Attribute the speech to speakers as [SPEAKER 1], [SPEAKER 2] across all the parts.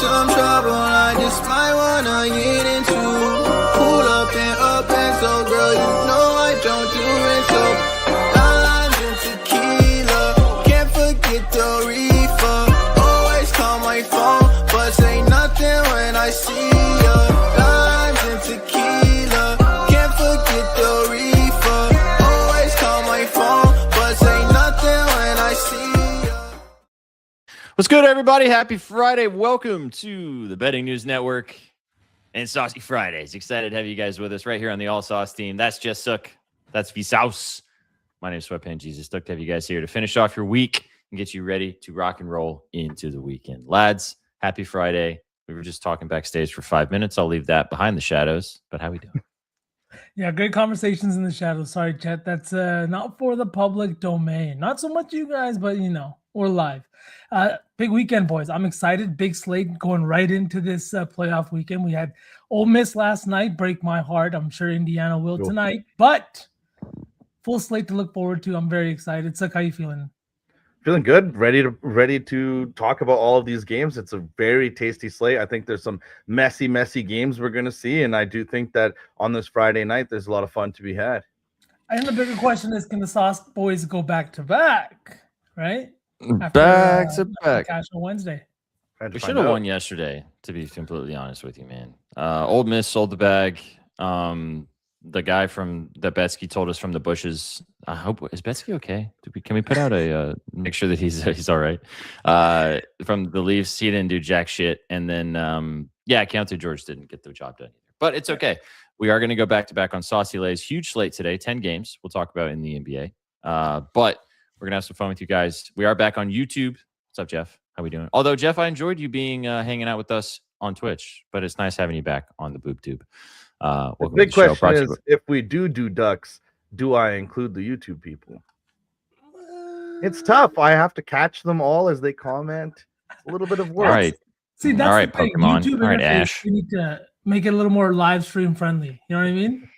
[SPEAKER 1] some trouble I just might wanna get into. Pull up and so girl, you know I don't do it. So dimes and tequila, can't forget the reefer. Always call my phone, but say nothing when I see ya. Dimes and tequila, can't forget the reefer. Always call my phone, but say nothing when I see ya.
[SPEAKER 2] What's good, everybody? Happy Friday. Welcome to the Betting News Network and Saucy Fridays. Excited to have you guys with us right here on the All Sauce team. That's Jess Sook. That's Vsauce. My name is Sweatpants Jesus. Stoked to have you guys here to finish off your week and get you ready to rock and roll into the weekend. Lads, happy Friday. We were just talking backstage for 5 minutes. I'll leave that behind the shadows. But how we doing?
[SPEAKER 3] Yeah, great conversations in the shadows. Sorry, chat. That's not for the public domain. Not so much you guys, but we're live. Big weekend, boys. I'm excited. Big slate going right into this playoff weekend. We had Ole Miss last night. Break my heart. I'm sure Indiana will tonight. But full slate to look forward to. I'm very excited. Suck, how you feeling?
[SPEAKER 4] Feeling good, ready to talk about all of these games. It's a very tasty slate. I think there's some messy games we're going to see, and I do think that on this Friday night, there's a lot of fun to be had.
[SPEAKER 3] And the bigger question is, can the Sauce boys go back to back, right?
[SPEAKER 2] Back to back.
[SPEAKER 3] Cash on Wednesday.
[SPEAKER 2] We should have won yesterday, to be completely honest with you, man. Ole Miss sold the bag. The guy from that Betsky told us from the bushes. I hope, is Betsky okay? Can we put out a make sure that he's all right? From the Leafs, he didn't do jack shit, and then Keontae George didn't get the job done either. But it's okay. We are going to go back to back on Saucy Lays. Huge slate today, 10 games. We'll talk about in the NBA. But we're gonna have some fun with you guys. We are back on YouTube. What's up, Jeff? How we doing? Although Jeff, I enjoyed you being hanging out with us on Twitch, but it's nice having you back on the Boob Tube.
[SPEAKER 4] The big question is, if we do ducks, do I include the YouTube people? It's tough. I have to catch them all as they comment. A little bit of work.
[SPEAKER 2] All right.
[SPEAKER 3] See, that's
[SPEAKER 2] all right,
[SPEAKER 3] the thing.
[SPEAKER 2] Pokemon.
[SPEAKER 3] YouTube
[SPEAKER 2] all right,
[SPEAKER 3] interface,
[SPEAKER 2] Ash.
[SPEAKER 3] You need to make it a little more live stream friendly. You know what I mean?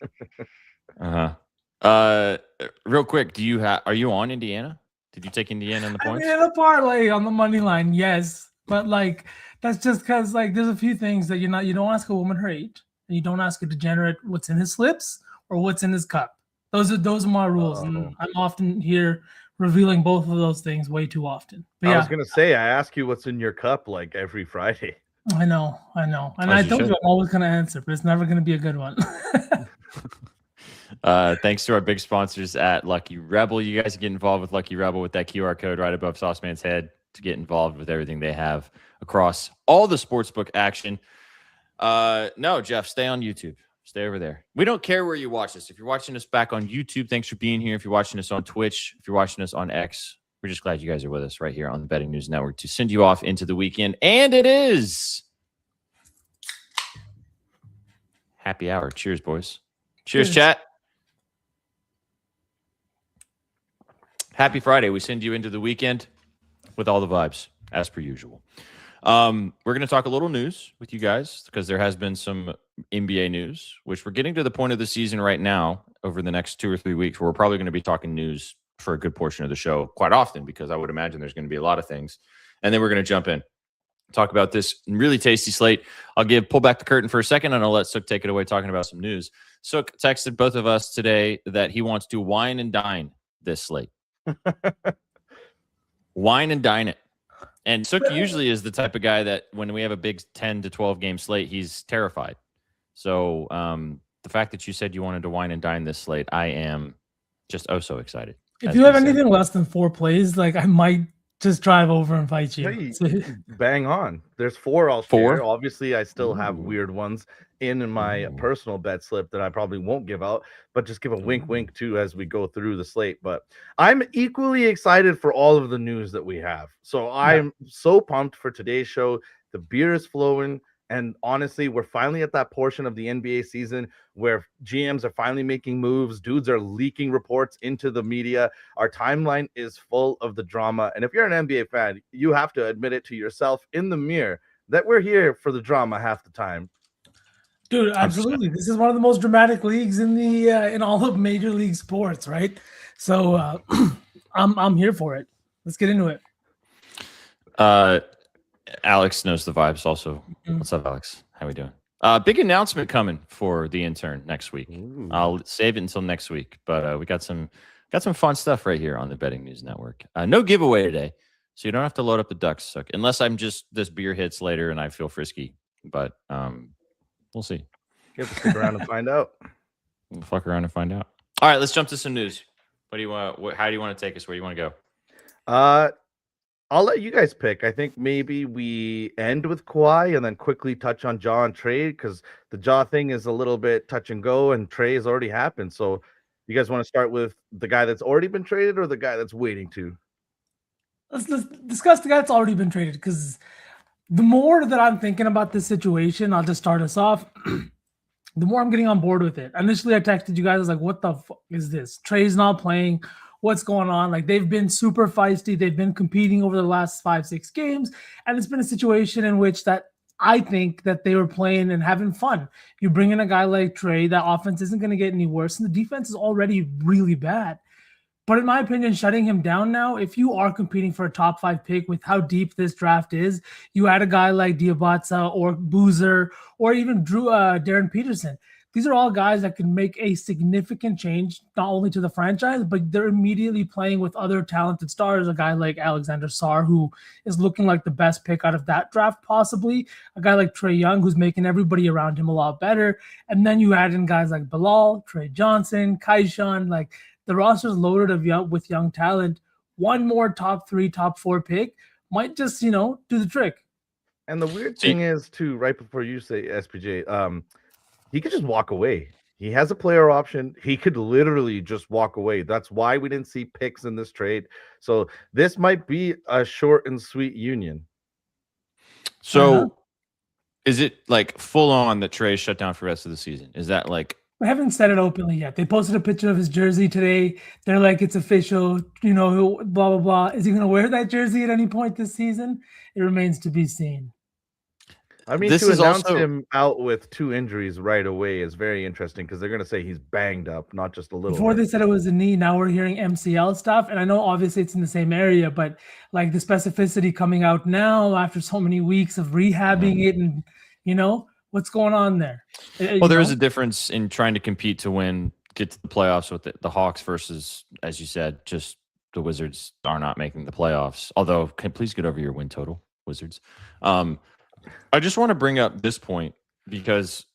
[SPEAKER 2] Real quick, are you on Indiana? Did you take Indiana in the points?
[SPEAKER 3] In a parlay on the money line, yes. But that's just because there's a few things that you don't ask a woman her age, and you don't ask a degenerate what's in his slips or what's in his cup. Those are my rules, and I'm often here revealing both of those things way too often. But
[SPEAKER 4] I was gonna say, I ask you what's in your cup like every Friday.
[SPEAKER 3] I know, and I told you I'm always gonna answer, but it's never gonna be a good one.
[SPEAKER 2] Thanks to our big sponsors at Lucky Rebel. You guys get involved with Lucky Rebel with that QR code right above Sauceman's head to get involved with everything they have across all the sportsbook action. No, Jeff, stay on YouTube. Stay over there. We don't care where you watch this. If you're watching us back on YouTube, thanks for being here. If you're watching us on Twitch, if you're watching us on X, we're just glad you guys are with us right here on the Betting News Network to send you off into the weekend. And it is happy hour. Cheers, boys. Cheers, chat. Happy Friday. We send you into the weekend with all the vibes, as per usual. We're going to talk a little news with you guys because there has been some NBA news, which we're getting to the point of the season right now over the next 2 or 3 weeks where we're probably going to be talking news for a good portion of the show quite often because I would imagine there's going to be a lot of things. And then we're going to jump in, talk about this really tasty slate. I'll pull back the curtain for a second and I'll let Sook take it away talking about some news. Sook texted both of us today that he wants to wine and dine this slate. Wine and dine it. And Sook usually is the type of guy that when we have a big 10 to 12 game slate, he's terrified. So the fact that you said you wanted to wine and dine this slate, I am just so excited.
[SPEAKER 3] If you have anything less than 4 plays, I might just drive over and fight you.
[SPEAKER 4] Hey, bang on. There's 4 I'll share. Obviously, I still have weird ones in my personal bet slip that I probably won't give out, but just give a wink too as we go through the slate. But I'm equally excited for all of the news that we have. So I'm so pumped for today's show. The beer is flowing. And honestly, we're finally at that portion of the NBA season where GMs are finally making moves. Dudes are leaking reports into the media. Our timeline is full of the drama. And if you're an NBA fan, you have to admit it to yourself in the mirror that we're here for the drama half the time.
[SPEAKER 3] Dude, absolutely. This is one of the most dramatic leagues in the in all of major league sports, right? So I'm here for it. Let's get into it.
[SPEAKER 2] Alex knows the vibes also. What's up, Alex? How we doing? Big announcement coming for the intern next week.
[SPEAKER 4] Ooh.
[SPEAKER 2] I'll save it until next week, but we got some fun stuff right here on the Betting News Network. No giveaway today, so you don't have to load up the ducks, Sook, unless I'm just this beer hits later and I feel frisky. But we'll see.
[SPEAKER 4] You have to stick around and find out.
[SPEAKER 2] We'll fuck around and find out. All right, let's jump to some news. What do you want? How do you want to take us? Where do you want to go?
[SPEAKER 4] I'll let you guys pick. I think maybe we end with Kawhi and then quickly touch on Ja and trade because the Ja thing is a little bit touch and go, and trade has already happened. So, you guys want to start with the guy that's already been traded or the guy that's waiting to?
[SPEAKER 3] Let's discuss the guy that's already been traded because the more that I'm thinking about this situation, I'll just start us off. The more I'm getting on board with it. Initially, I texted you guys, I was like, what the fuck is this? Trey's not playing. What's going on? Like, they've been super feisty. They've been competing over the last 5-6 games. And it's been a situation in which that I think that they were playing and having fun. You bring in a guy like Trey, that offense isn't going to get any worse. And the defense is already really bad. But in my opinion, shutting him down now, if you are competing for a top 5 pick with how deep this draft is, you add a guy like Diabate or Boozer or even Darren Peterson. These are all guys that can make a significant change, not only to the franchise, but they're immediately playing with other talented stars. A guy like Alexander Sarr, who is looking like the best pick out of that draft, possibly. A guy like Trae Young, who's making everybody around him a lot better. And then you add in guys like Bilal, Trey Johnson, Kaishan, like the roster's loaded with young talent. One more top 3, top 4 pick might just, do the trick.
[SPEAKER 4] And the weird thing is, too, right before you say SPJ, he could just walk away. He has a player option. He could literally just walk away. That's why we didn't see picks in this trade. So this might be a short and sweet union.
[SPEAKER 2] So is it like full on that Trey shut down for the rest of the season? Is that like...
[SPEAKER 3] I haven't said it openly yet. They posted a picture of his jersey today. They're like, it's official, blah, blah, blah. Is he going to wear that jersey at any point this season? It remains to be seen.
[SPEAKER 4] I mean, to announce him out with 2 injuries right away is very interesting because they're going to say he's banged up, not just a little.
[SPEAKER 3] Before they said it was a knee, now we're hearing MCL stuff. And I know obviously it's in the same area, but like the specificity coming out now after so many weeks of rehabbing it and, what's going on there?
[SPEAKER 2] Well, there is a difference in trying to compete to win, get to the playoffs with the Hawks versus, as you said, just the Wizards are not making the playoffs. Although, please get over your win total, Wizards. I just want to bring up this point because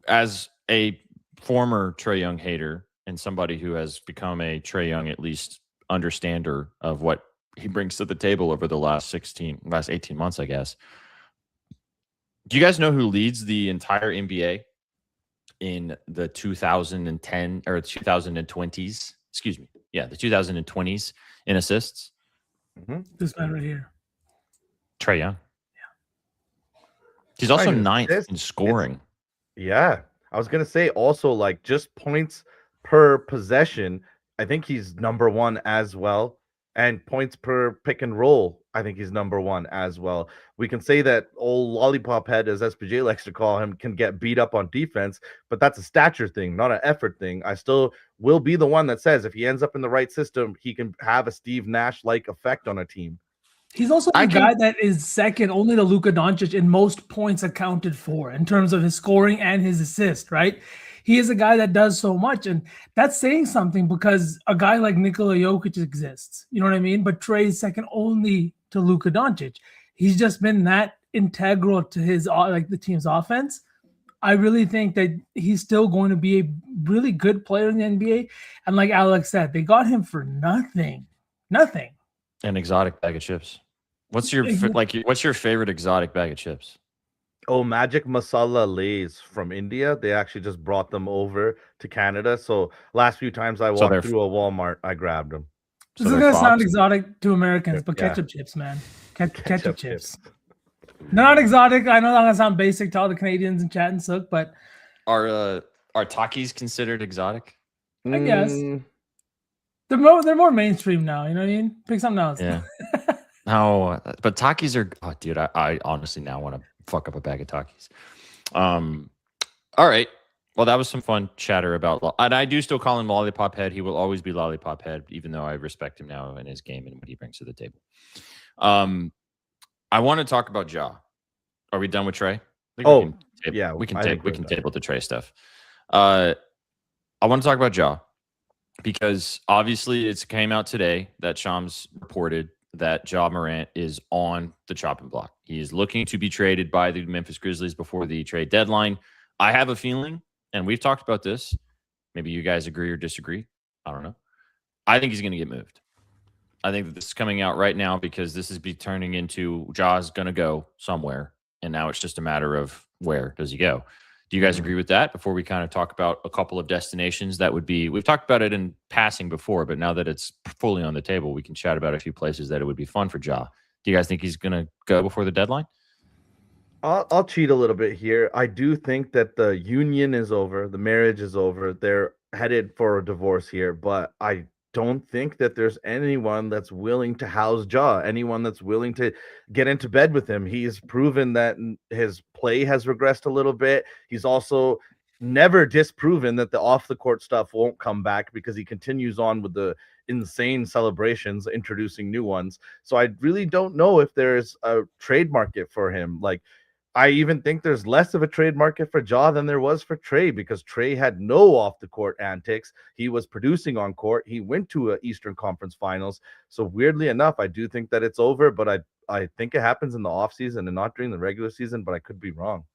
[SPEAKER 2] as a former Trae Young hater and somebody who has become a Trae Young at least understander of what he brings to the table over the last 18 months, I guess. Do you guys know who leads the entire NBA in the 2010 or 2020s? Excuse me. Yeah, the 2020s in assists.
[SPEAKER 3] This man right here.
[SPEAKER 2] Trae Young. He's also 9th in scoring.
[SPEAKER 4] Yeah. I was going to say also like just points per possession. I think he's number 1 as well. And points per pick and roll. I think he's number 1 as well. We can say that old lollipop head, as SPJ likes to call him, can get beat up on defense, but that's a stature thing, not an effort thing. I still will be the one that says if he ends up in the right system, he can have a Steve Nash-like effect on a team.
[SPEAKER 3] He's also the guy that is second only to Luka Doncic in most points accounted for in terms of his scoring and his assist, right? He is a guy that does so much, and that's saying something because a guy like Nikola Jokic exists. You know what I mean? But Trey is second only to Luka Doncic. He's just been that integral to his the team's offense. I really think that he's still going to be a really good player in the NBA. And like Alex said, they got him for nothing. Nothing.
[SPEAKER 2] An exotic bag of chips. What's your favorite exotic bag of chips?
[SPEAKER 4] Oh, Magic Masala Lays from India. They actually just brought them over to Canada. So last few times I walked through a Walmart, I grabbed them.
[SPEAKER 3] This is going to sound exotic to Americans, but ketchup chips, man. Ketchup chips. They're not exotic. I know that going to sound basic to all the Canadians in chat and Sook, but
[SPEAKER 2] are Takis considered exotic?
[SPEAKER 3] I guess. They're more mainstream now. You know what I mean? Pick something else.
[SPEAKER 2] Yeah. No, but Takis are. Oh, dude, I honestly now want to fuck up a bag of Takis. All right. Well, that was some fun chatter about, and I do still call him Lollipop Head. He will always be Lollipop Head, even though I respect him now in his game and what he brings to the table. I want to talk about Ja. Are we done with Trey?
[SPEAKER 4] We
[SPEAKER 2] can
[SPEAKER 4] can
[SPEAKER 2] table the Trey stuff. I want to talk about Ja because obviously it's came out today that Shams reported that Ja Morant is on the chopping block. He is looking to be traded by the Memphis Grizzlies before the trade deadline. I have a feeling, and we've talked about this. Maybe you guys agree or disagree. I don't know. I think he's going to get moved. I think that this is coming out right now because this is turning into Ja's going to go somewhere. And now it's just a matter of where does he go? Do you guys agree with that? Before we kind of talk about a couple of destinations that would be, we've talked about it in passing before, but now that it's fully on the table, we can chat about a few places that it would be fun for Ja. Do you guys think he's going to go before the deadline?
[SPEAKER 4] I'll cheat a little bit here. I do think that the union is over, the marriage is over. They're headed for a divorce here, but I don't think that there's anyone that's willing to house Ja, anyone that's willing to get into bed with him. He's proven that his play has regressed a little bit. He's also never disproven that the off the court stuff won't come back because he continues on with the insane celebrations, introducing new ones. So I really don't know if there's a trade market for him. Like, I even think there's less of a trade market for Ja than there was for Trey because Trey had no off the court antics. He was producing on court. He went to an Eastern Conference Finals. So weirdly enough, I do think that it's over, but I think it happens in the offseason and not during the regular season, but I could be wrong.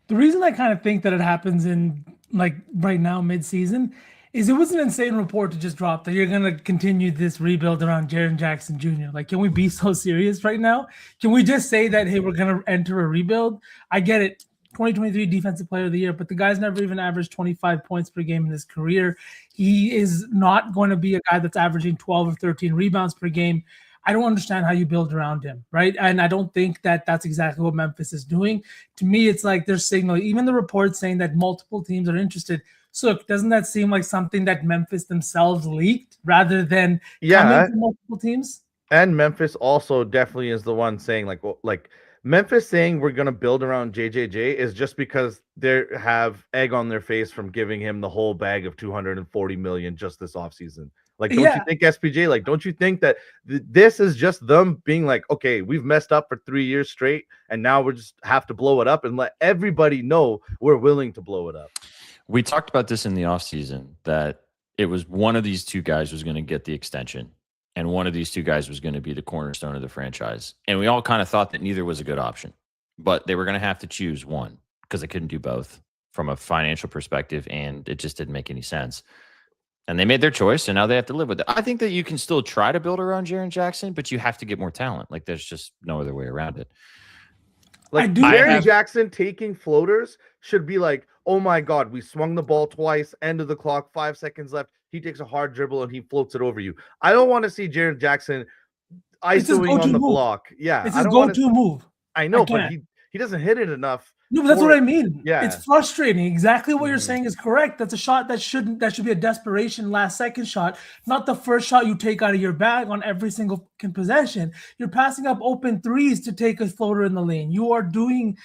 [SPEAKER 3] The reason I kind of think that it happens in like right now mid-season is it was an insane report to just drop that you're going to continue this rebuild around Jaren Jackson Jr. Like, can we be so serious right now? Can we just say that, hey, we're going to enter a rebuild? I get it. 2023 Defensive Player of the Year, but the guy's never even averaged 25 points per game in his career. He is not going to be a guy that's averaging 12 or 13 rebounds per game. I don't understand how you build around him, right? And I don't think that that's exactly what Memphis is doing. To me, it's like they're signaling, even the reports saying that multiple teams are interested. So doesn't that seem like something that Memphis themselves leaked rather than coming from multiple teams?
[SPEAKER 4] And Memphis also definitely is the one saying like Memphis saying we're going to build around JJJ is just because they have egg on their face from giving him the whole bag of $240 million just this offseason. Like, don't you think, SPJ, like, don't you think that this is just them being like, okay, we've messed up for 3 years straight, and now we just have to blow it up and let everybody know we're willing to blow it up?
[SPEAKER 2] We talked about this in the offseason, that it was one of these two guys was going to get the extension, and one of these two guys was going to be the cornerstone of the franchise. And we all kind of thought that neither was a good option, but they were going to have to choose one because they couldn't do both from a financial perspective, and it just didn't make any sense. And they made their choice, and now they have to live with it. I think that you can still try to build around Jaren Jackson, but you have to get more talent. Like, there's just no other way around it.
[SPEAKER 4] Like, Jaren Jackson taking floaters should be like, oh my God, we swung the ball twice, end of the clock, 5 seconds left. He takes a hard dribble and he floats it over you. I don't want to see Jaren Jackson isoing on the block. Yeah,
[SPEAKER 3] it's his go-to move.
[SPEAKER 4] I know, but he doesn't hit it enough.
[SPEAKER 3] No, but that's what I mean.
[SPEAKER 4] Yeah,
[SPEAKER 3] it's frustrating. Exactly what you're saying is correct. That's a shot that should be a desperation last second shot, not the first shot you take out of your bag on every single possession. You're passing up open threes to take a floater in the lane. You are doing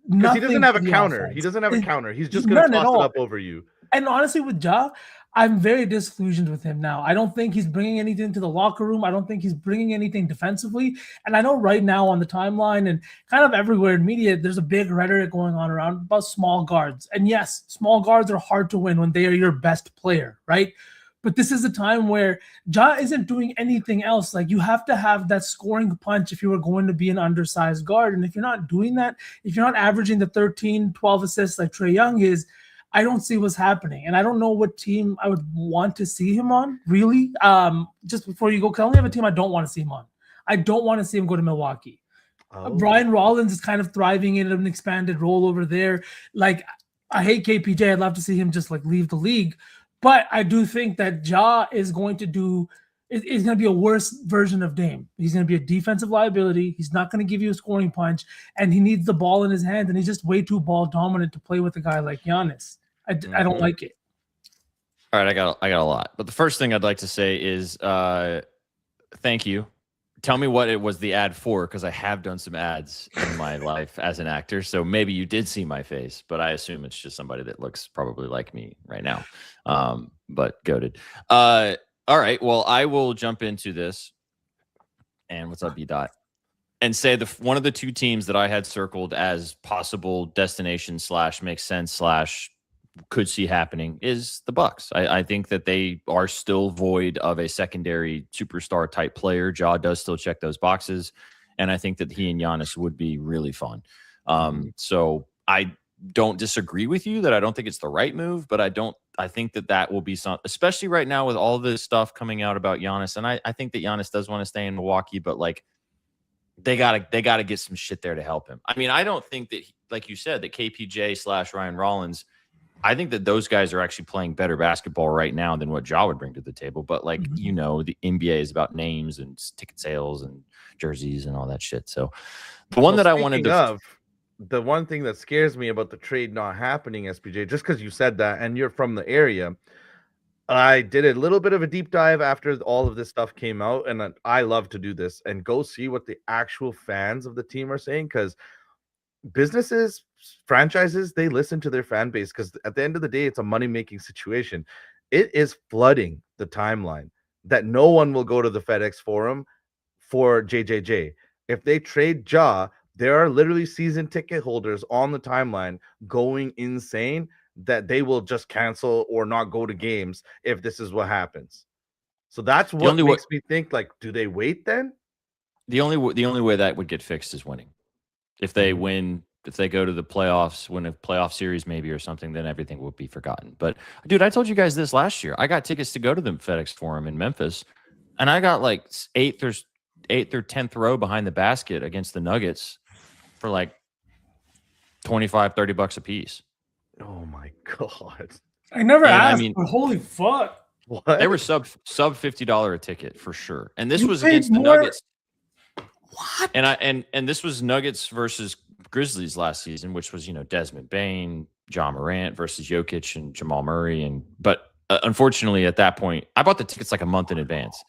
[SPEAKER 3] nothing.
[SPEAKER 4] He doesn't have a counter. He doesn't have a counter. He's just going to toss it up over you.
[SPEAKER 3] And honestly, with Ja, I'm very disillusioned with him now. I don't think he's bringing anything to the locker room. I don't think he's bringing anything defensively. And I know right now on the timeline and kind of everywhere in media, there's a big rhetoric going on around about small guards. And yes, small guards are hard to win when they are your best player, right? But this is a time where Ja isn't doing anything else. Like, you have to have that scoring punch if you were going to be an undersized guard. And if you're not doing that, if you're not averaging the 13, 12 assists like Trae Young is, I don't see what's happening. And I don't know what team I would want to see him on, really. Just before you go, because I only have a team I don't want to see him on. I don't want to see him go to Milwaukee. Brian Rollins is kind of thriving in an expanded role over there. Like, I hate KPJ. I'd love to see him just like leave the league. But I do think that Ja is going to do – is going to be a worse version of Dame. He's going to be a defensive liability. He's not going to give you a scoring punch, and he needs the ball in his hand, and he's just way too ball dominant to play with a guy like Giannis. I don't like it.
[SPEAKER 2] All right, I got a lot. But the first thing I'd like to say is thank you. Tell me what it was the ad for, because I have done some ads in my life as an actor. So maybe you did see my face, but I assume it's just somebody that looks probably like me right now. But goated. All right, well, I will jump into this. And what's up, B-Dot? and say one of the two teams that I had circled as possible destination / makes sense / could see happening is the Bucks. I think that they are still void of a secondary superstar type player. Ja does still check those boxes, and I think that he and Giannis would be really fun. So I don't disagree with you that I don't think it's the right move, but I think that will be something, especially right now with all this stuff coming out about Giannis. And I think that Giannis does want to stay in Milwaukee, but like they gotta get some shit there to help him. I mean, I don't think that, like you said, that KPJ / Ryan Rollins, I think that those guys are actually playing better basketball right now than what Ja would bring to the table. But like, the NBA is about names and ticket sales and jerseys and all that shit. So the one that I wanted to
[SPEAKER 4] the one thing that scares me about the trade not happening, SPJ, just because you said that and you're from the area, I did a little bit of a deep dive after all of this stuff came out, and I love to do this and go see what the actual fans of the team are saying, because businesses, franchises, they listen to their fan base, because at the end of the day, it's a money-making situation. It is flooding the timeline that no one will go to the FedEx Forum for JJJ. If they trade Ja, there are literally season ticket holders on the timeline going insane that they will just cancel or not go to games if this is what happens. So that's what makes me think, like, do they wait then?
[SPEAKER 2] The only way that would get fixed is winning. If they win, if they go to the playoffs, win a playoff series maybe or something, then everything will be forgotten. But dude, I told you guys this last year. I got tickets to go to the FedEx Forum in Memphis, and I got like 8th or 10th row behind the basket against the Nuggets for like $25-$30 a piece.
[SPEAKER 4] Oh my god!
[SPEAKER 3] I never asked. I mean, holy fuck!
[SPEAKER 4] What?
[SPEAKER 2] They were sub $50 a ticket for sure, and this was against the Nuggets.
[SPEAKER 3] What?
[SPEAKER 2] And this was Nuggets versus Grizzlies last season, which was Desmond Bane, John Morant versus Jokic and Jamal Murray, but unfortunately at that point I bought the tickets like a month in advance,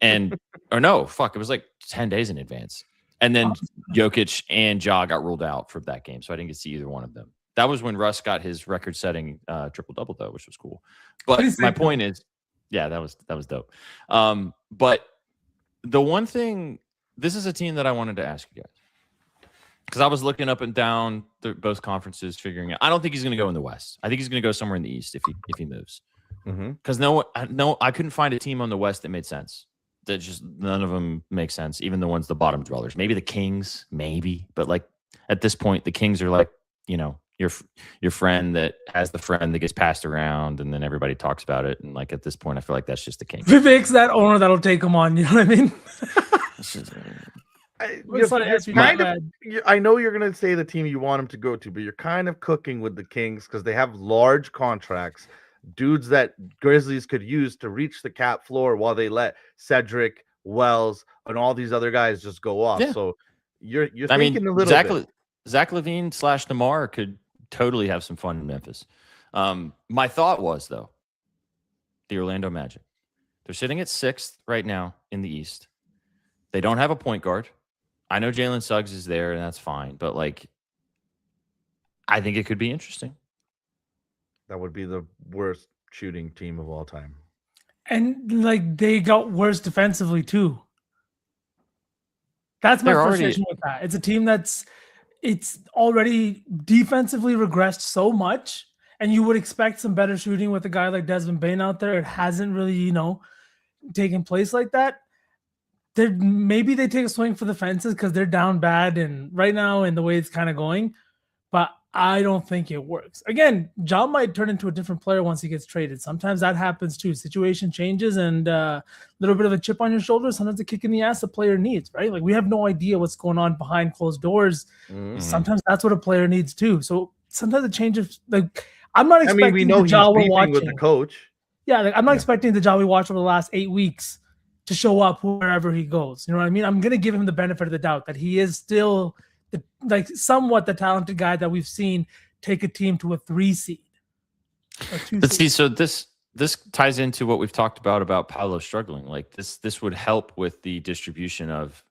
[SPEAKER 2] it was like 10 days in advance. And then Jokic and Ja got ruled out for that game, so I didn't get to see either one of them. That was when Russ got his record-setting triple-double, though, which was cool. But my point is, yeah, that was dope. But the one thing, this is a team that I wanted to ask you guys, because I was looking up and down both conferences, figuring out. I don't think he's going to go in the West. I think he's going to go somewhere in the East if he moves. Because I couldn't find a team on the West that made sense. That just none of them make sense, even the ones the bottom dwellers. Maybe the Kings, but like at this point, the Kings are like your friend that has the friend that gets passed around, and then everybody talks about it. And like at this point, I feel like that's just the Kings.
[SPEAKER 3] Vivek's that owner that'll take him on. You know what I mean?
[SPEAKER 4] I know you're going to say the team you want him to go to, but you're kind of cooking with the Kings because they have large contracts. Dudes that Grizzlies could use to reach the cap floor while they let Cedric, Wells, and all these other guys just go off. Yeah. So you're thinking a little bit.
[SPEAKER 2] Zach LaVine / DeMar could totally have some fun in Memphis. My thought was, though, the Orlando Magic. They're sitting at 6th right now in the East. They don't have a point guard. I know Jalen Suggs is there, and that's fine. But, like, I think it could be interesting.
[SPEAKER 4] That would be the worst shooting team of all time.
[SPEAKER 3] And, like, they got worse defensively, too. That's my frustration with that. It's a team it's already defensively regressed so much, and you would expect some better shooting with a guy like Desmond Bane out there. It hasn't really, taken place like that. Maybe they take a swing for the fences because they're down bad and right now in the way it's kind of going, but I don't think it works. Again, John might turn into a different player once he gets traded. Sometimes that happens too. Situation changes and a little bit of a chip on your shoulder. Sometimes a kick in the ass a player needs, right? Like we have no idea what's going on behind closed doors. Mm-hmm. Sometimes that's what a player needs too. So sometimes a change of like, I'm not expecting
[SPEAKER 4] we know
[SPEAKER 3] the Ja we're watching
[SPEAKER 4] with the coach.
[SPEAKER 3] Yeah, like I'm not expecting the Ja we watched over the last 8 weeks to show up wherever he goes. You know what I mean? I'm going to give him the benefit of the doubt that he is still somewhat the talented guy that we've seen take a team to a 3 seed.
[SPEAKER 2] But see, so this ties into what we've talked about Paolo struggling. Like this would help with the distribution of,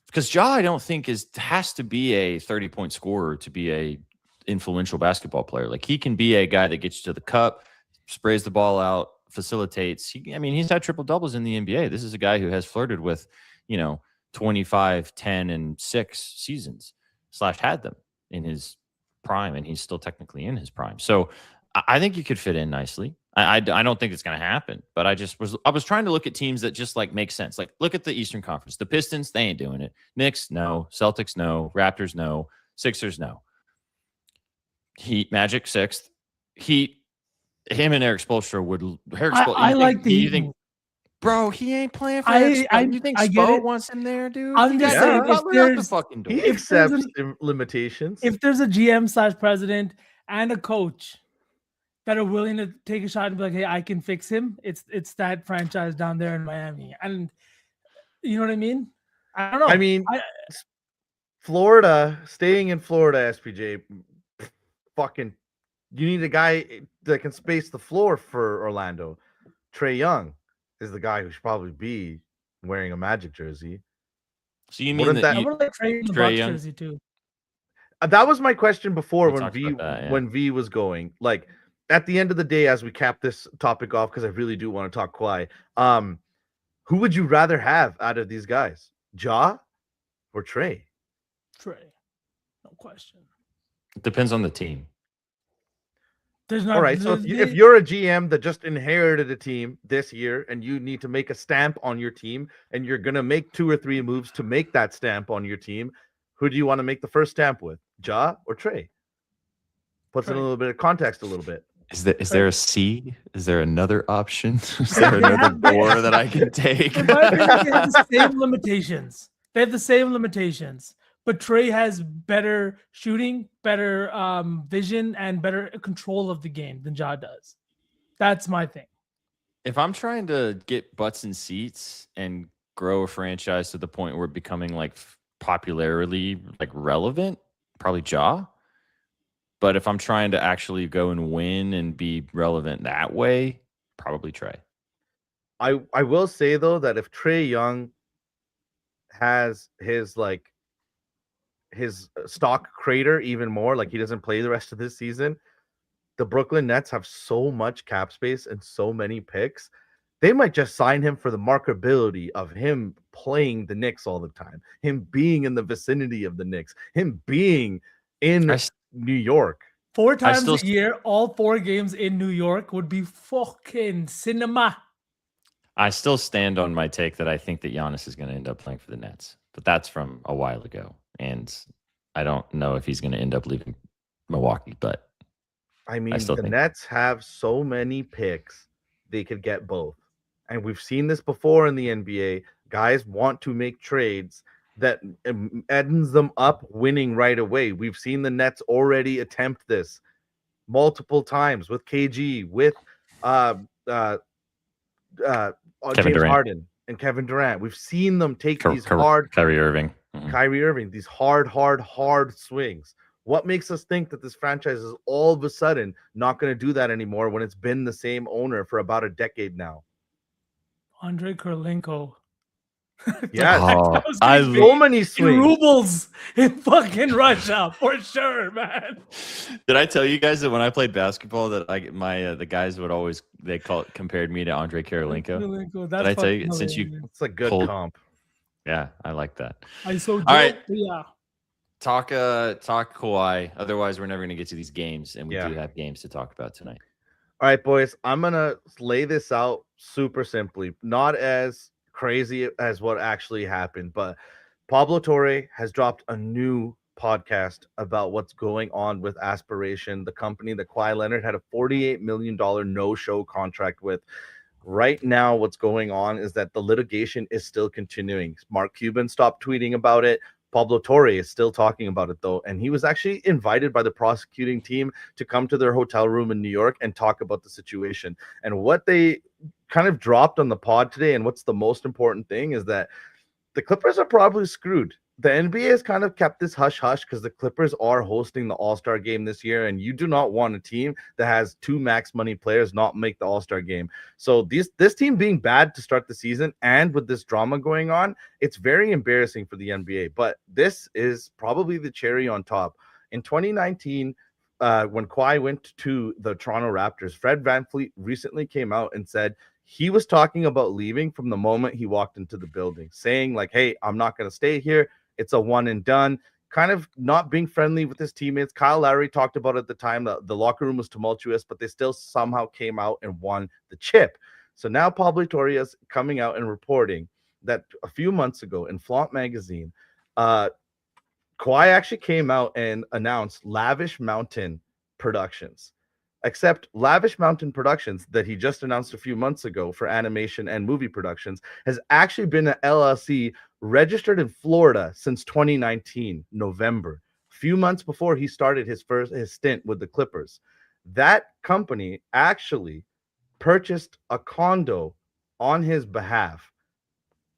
[SPEAKER 2] because Ja, I don't think has to be a 30-point scorer to be a influential basketball player. Like he can be a guy that gets you to the cup, sprays the ball out, facilitates. He's had triple doubles in the NBA. This is a guy who has flirted with, 25, 10, and 6 seasons, / had them in his prime, and he's still technically in his prime. So I think you could fit in nicely. I don't think it's going to happen, but I was trying to look at teams that just like make sense. Like look at the Eastern Conference. The Pistons, they ain't doing it. Knicks, no. Celtics, no. Raptors, no. Sixers, no. Heat, Magic, 6th. Heat, him and Eric Spoelstra would.
[SPEAKER 3] I like the Heat.
[SPEAKER 2] Bro, he ain't playing for that. You think Spo wants him there, dude?
[SPEAKER 3] I'm just saying,
[SPEAKER 4] he accepts limitations.
[SPEAKER 3] If there's a GM / president and a coach that are willing to take a shot and be like, hey, I can fix him, it's that franchise down there in Miami. And you know what I mean? I don't know.
[SPEAKER 4] I mean, Florida, staying in Florida, SPJ, fucking, you need a guy that can space the floor for Orlando. Trae Young is the guy who should probably be wearing a Magic jersey.
[SPEAKER 2] So you mean
[SPEAKER 3] I would like Trae in the Bucks jersey too.
[SPEAKER 4] That was my question before when V was going. Like at the end of the day, as we cap this topic off, because I really do want to talk Kawhi. Who would you rather have out of these guys, Ja or Trae?
[SPEAKER 3] Trae, no question.
[SPEAKER 2] It depends on the team.
[SPEAKER 4] All right, so if you're a GM that just inherited a team this year and you need to make a stamp on your team and you're going to make 2 or 3 moves to make that stamp on your team, who do you want to make the first stamp with, Ja or Trae? Puts in a little bit of context a little bit.
[SPEAKER 5] Is there a C? Is there another option? Is there another door that I can take?
[SPEAKER 3] They have the same limitations. But Trae has better shooting, better vision, and better control of the game than Ja does. That's my thing.
[SPEAKER 2] If I'm trying to get butts in seats and grow a franchise to the point where it's becoming like popularly like relevant, probably Ja. But if I'm trying to actually go and win and be relevant that way, probably Trae.
[SPEAKER 4] I will say though that if Trae Young has his stock crater even more, like he doesn't play the rest of this season, the Brooklyn Nets have so much cap space and so many picks, they might just sign him for the marketability of him playing the Knicks all the time, him being in the vicinity of the Knicks, him being in New York.
[SPEAKER 3] 4 times a year, all 4 games in New York would be fucking cinema.
[SPEAKER 2] I still stand on my take that I think that Giannis is going to end up playing for the Nets, but that's from a while ago. And I don't know if he's going to end up leaving Milwaukee, but
[SPEAKER 4] I mean, the Nets have so many picks, they could get both. And we've seen this before in the NBA. Guys want to make trades that ends them up winning right away. We've seen the Nets already attempt this multiple times with KG, with James Harden and Kevin Durant. We've seen them take these hard
[SPEAKER 2] Kyrie Irving,
[SPEAKER 4] these hard swings. What makes us think that this franchise is all of a sudden not going to do that anymore when it's been the same owner for about a decade now?
[SPEAKER 3] Andre Kirilenko.
[SPEAKER 4] Yes,
[SPEAKER 3] so many swings. Rubles in fucking Russia for sure, man.
[SPEAKER 2] Did I tell you guys that when I played basketball that the guys would always compared me to Andre Kirilenko? Did I tell you since you?
[SPEAKER 4] It's a good comp.
[SPEAKER 2] Yeah, I like that.
[SPEAKER 3] All right, yeah.
[SPEAKER 2] Talk Kawhi. Otherwise, we're never going to get to these games, and we do have games to talk about tonight.
[SPEAKER 4] All right, boys. I'm gonna lay this out super simply, not as crazy as what actually happened, but Pablo Torre has dropped a new podcast about what's going on with Aspiration, the company that Kawhi Leonard had a $48 million no-show contract with. Right now, what's going on is that the litigation is still continuing. Mark Cuban stopped tweeting about it. Pablo Torre is still talking about it, though, and he was actually invited by the prosecuting team to come to their hotel room in New York and talk about the situation. And what they kind of dropped on the pod today, and what's the most important thing, is that the Clippers are probably screwed. The NBA has kind of kept this hush-hush because the Clippers are hosting the All-Star game this year, and you do not want a team that has 2 max money players not make the All-Star game. So this team being bad to start the season and with this drama going on, it's very embarrassing for the NBA. But this is probably the cherry on top. In 2019, when Kawhi went to the Toronto Raptors, Fred VanVleet recently came out and said he was talking about leaving from the moment he walked into the building, saying like, hey, I'm not going to stay here. It's a one and done. Kind of not being friendly with his teammates. Kyle Lowry talked about at the time that the locker room was tumultuous, but they still somehow came out and won the chip. So now Pablo Torre is coming out and reporting that a few months ago in Flaunt magazine, Kawhi actually came out and announced Lavish Mountain Productions. Except Lavish Mountain Productions that he just announced a few months ago for animation and movie productions has actually been an LLC registered in Florida since 2019, November, a few months before he started his stint with the Clippers. That company actually purchased a condo on his behalf,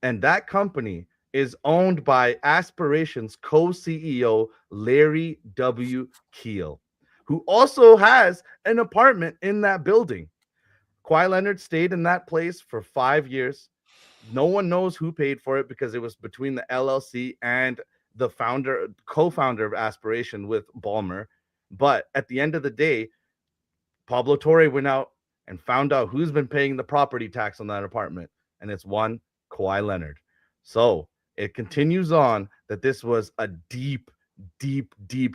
[SPEAKER 4] and that company is owned by Aspirations co-CEO Larry W. Keel, who also has an apartment in that building. Kawhi Leonard stayed in that place for 5 years. No one knows who paid for it because it was between the LLC and the co-founder of Aspiration with Ballmer. But at the end of the day, Pablo Torre went out and found out who's been paying the property tax on that apartment, and it's one Kawhi Leonard. So it continues on that this was a deep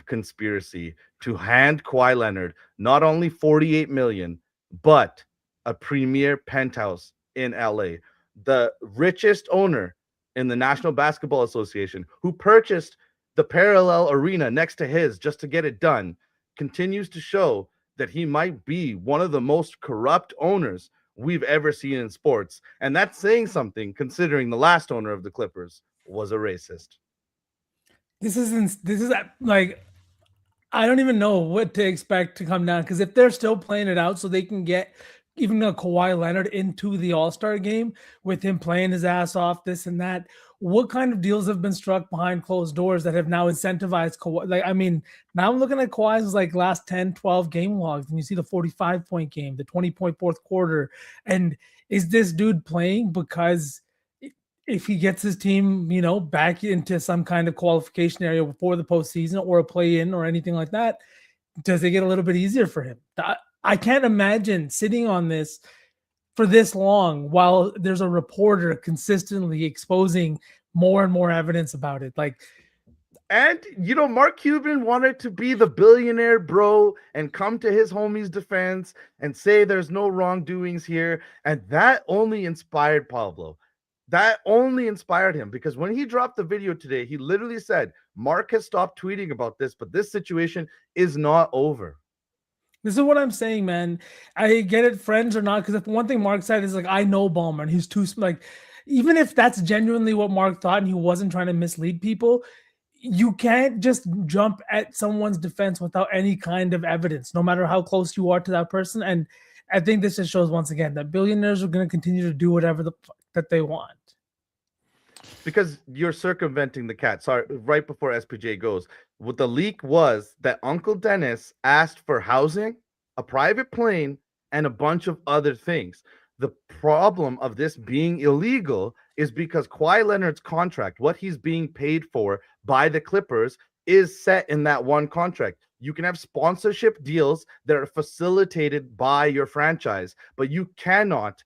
[SPEAKER 4] conspiracy to hand Kawhi Leonard not only 48 million, but a premier penthouse in LA. The richest owner in the National Basketball Association, who purchased the parallel arena next to his just to get it done, continues to show that he might be one of the most corrupt owners we've ever seen in sports. And that's saying something considering the last owner of the Clippers was a racist.
[SPEAKER 3] This is like, I don't even know what to expect to come down, because if they're still playing it out so they can get even a Kawhi Leonard into the All-Star game with him playing his ass off, this and that, what kind of deals have been struck behind closed doors that have now incentivized Kawhi? Like, I mean, now I'm looking at Kawhi's like last 10, 12 game logs, and you see the 45-point game, the 20-point fourth quarter. And is this dude playing because if he gets his team, you know, back into some kind of qualification area before the postseason or a play-in or anything like that, does it get a little bit easier for him? I can't imagine sitting on this for this long while there's a reporter consistently exposing more and more evidence about it. Like,
[SPEAKER 4] and you know, Mark Cuban wanted to be the billionaire bro and come to his homie's defense and say there's no wrongdoings here. And that only inspired Pablo. That only inspired him, because when he dropped the video today, he literally said, Mark has stopped tweeting about this, but this situation is not over.
[SPEAKER 3] This is what I'm saying, man. I get it, friends or not, because if one thing Mark said is like, I know Ballmer, and he's too, like, even if that's genuinely what Mark thought and he wasn't trying to mislead people, you can't just jump at someone's defense without any kind of evidence, no matter how close you are to that person. And I think this just shows once again that billionaires are going to continue to do whatever that they want.
[SPEAKER 4] Because you're circumventing the cat. Sorry, right before SPJ goes, what the leak was that Uncle Dennis asked for housing, a private plane, and a bunch of other things. The problem of this being illegal is because Kawhi Leonard's contract, what he's being paid for by the Clippers, is set in that one contract. You can have sponsorship deals that are facilitated by your franchise, but you cannot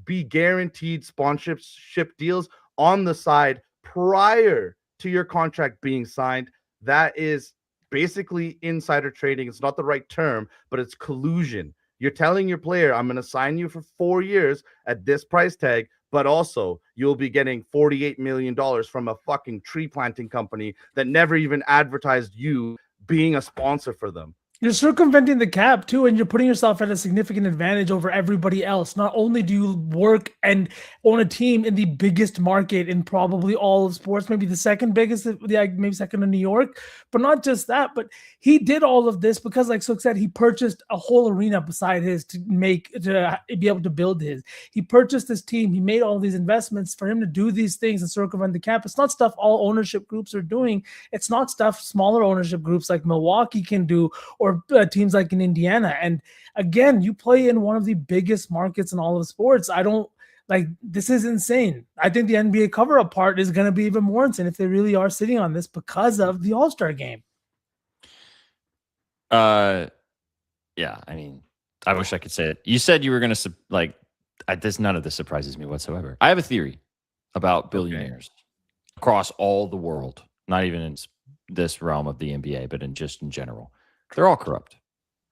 [SPEAKER 4] be guaranteed sponsorship deals on the side prior to your contract being signed. That is basically insider trading. It's not the right term, but it's collusion. You're telling your player, I'm going to sign you for 4 years at this price tag, but also you'll be getting $48 million from a fucking tree planting company that never even advertised you being a sponsor for them.
[SPEAKER 3] You're circumventing the cap too, and you're putting yourself at a significant advantage over everybody else. Not only do you work and own a team in the biggest market in probably all of sports, maybe the second biggest, maybe second in New York, but not just that, but he did all of this because, like Sook said, he purchased a whole arena beside his to be able to build his. He purchased this team. He made all these investments for him to do these things and circumvent the cap. It's not stuff all ownership groups are doing. It's not stuff smaller ownership groups like Milwaukee can do, or teams like in Indiana. And again, you play in one of the biggest markets in all of sports. This is insane. I think the NBA cover-up part is going to be even more insane if they really are sitting on this because of the All-Star game.
[SPEAKER 2] Yeah, I mean, I wish I could say it. You said you were going to none of this surprises me whatsoever. I have a theory about billionaires across all the world, not even in this realm of the NBA, but in general. They're all corrupt.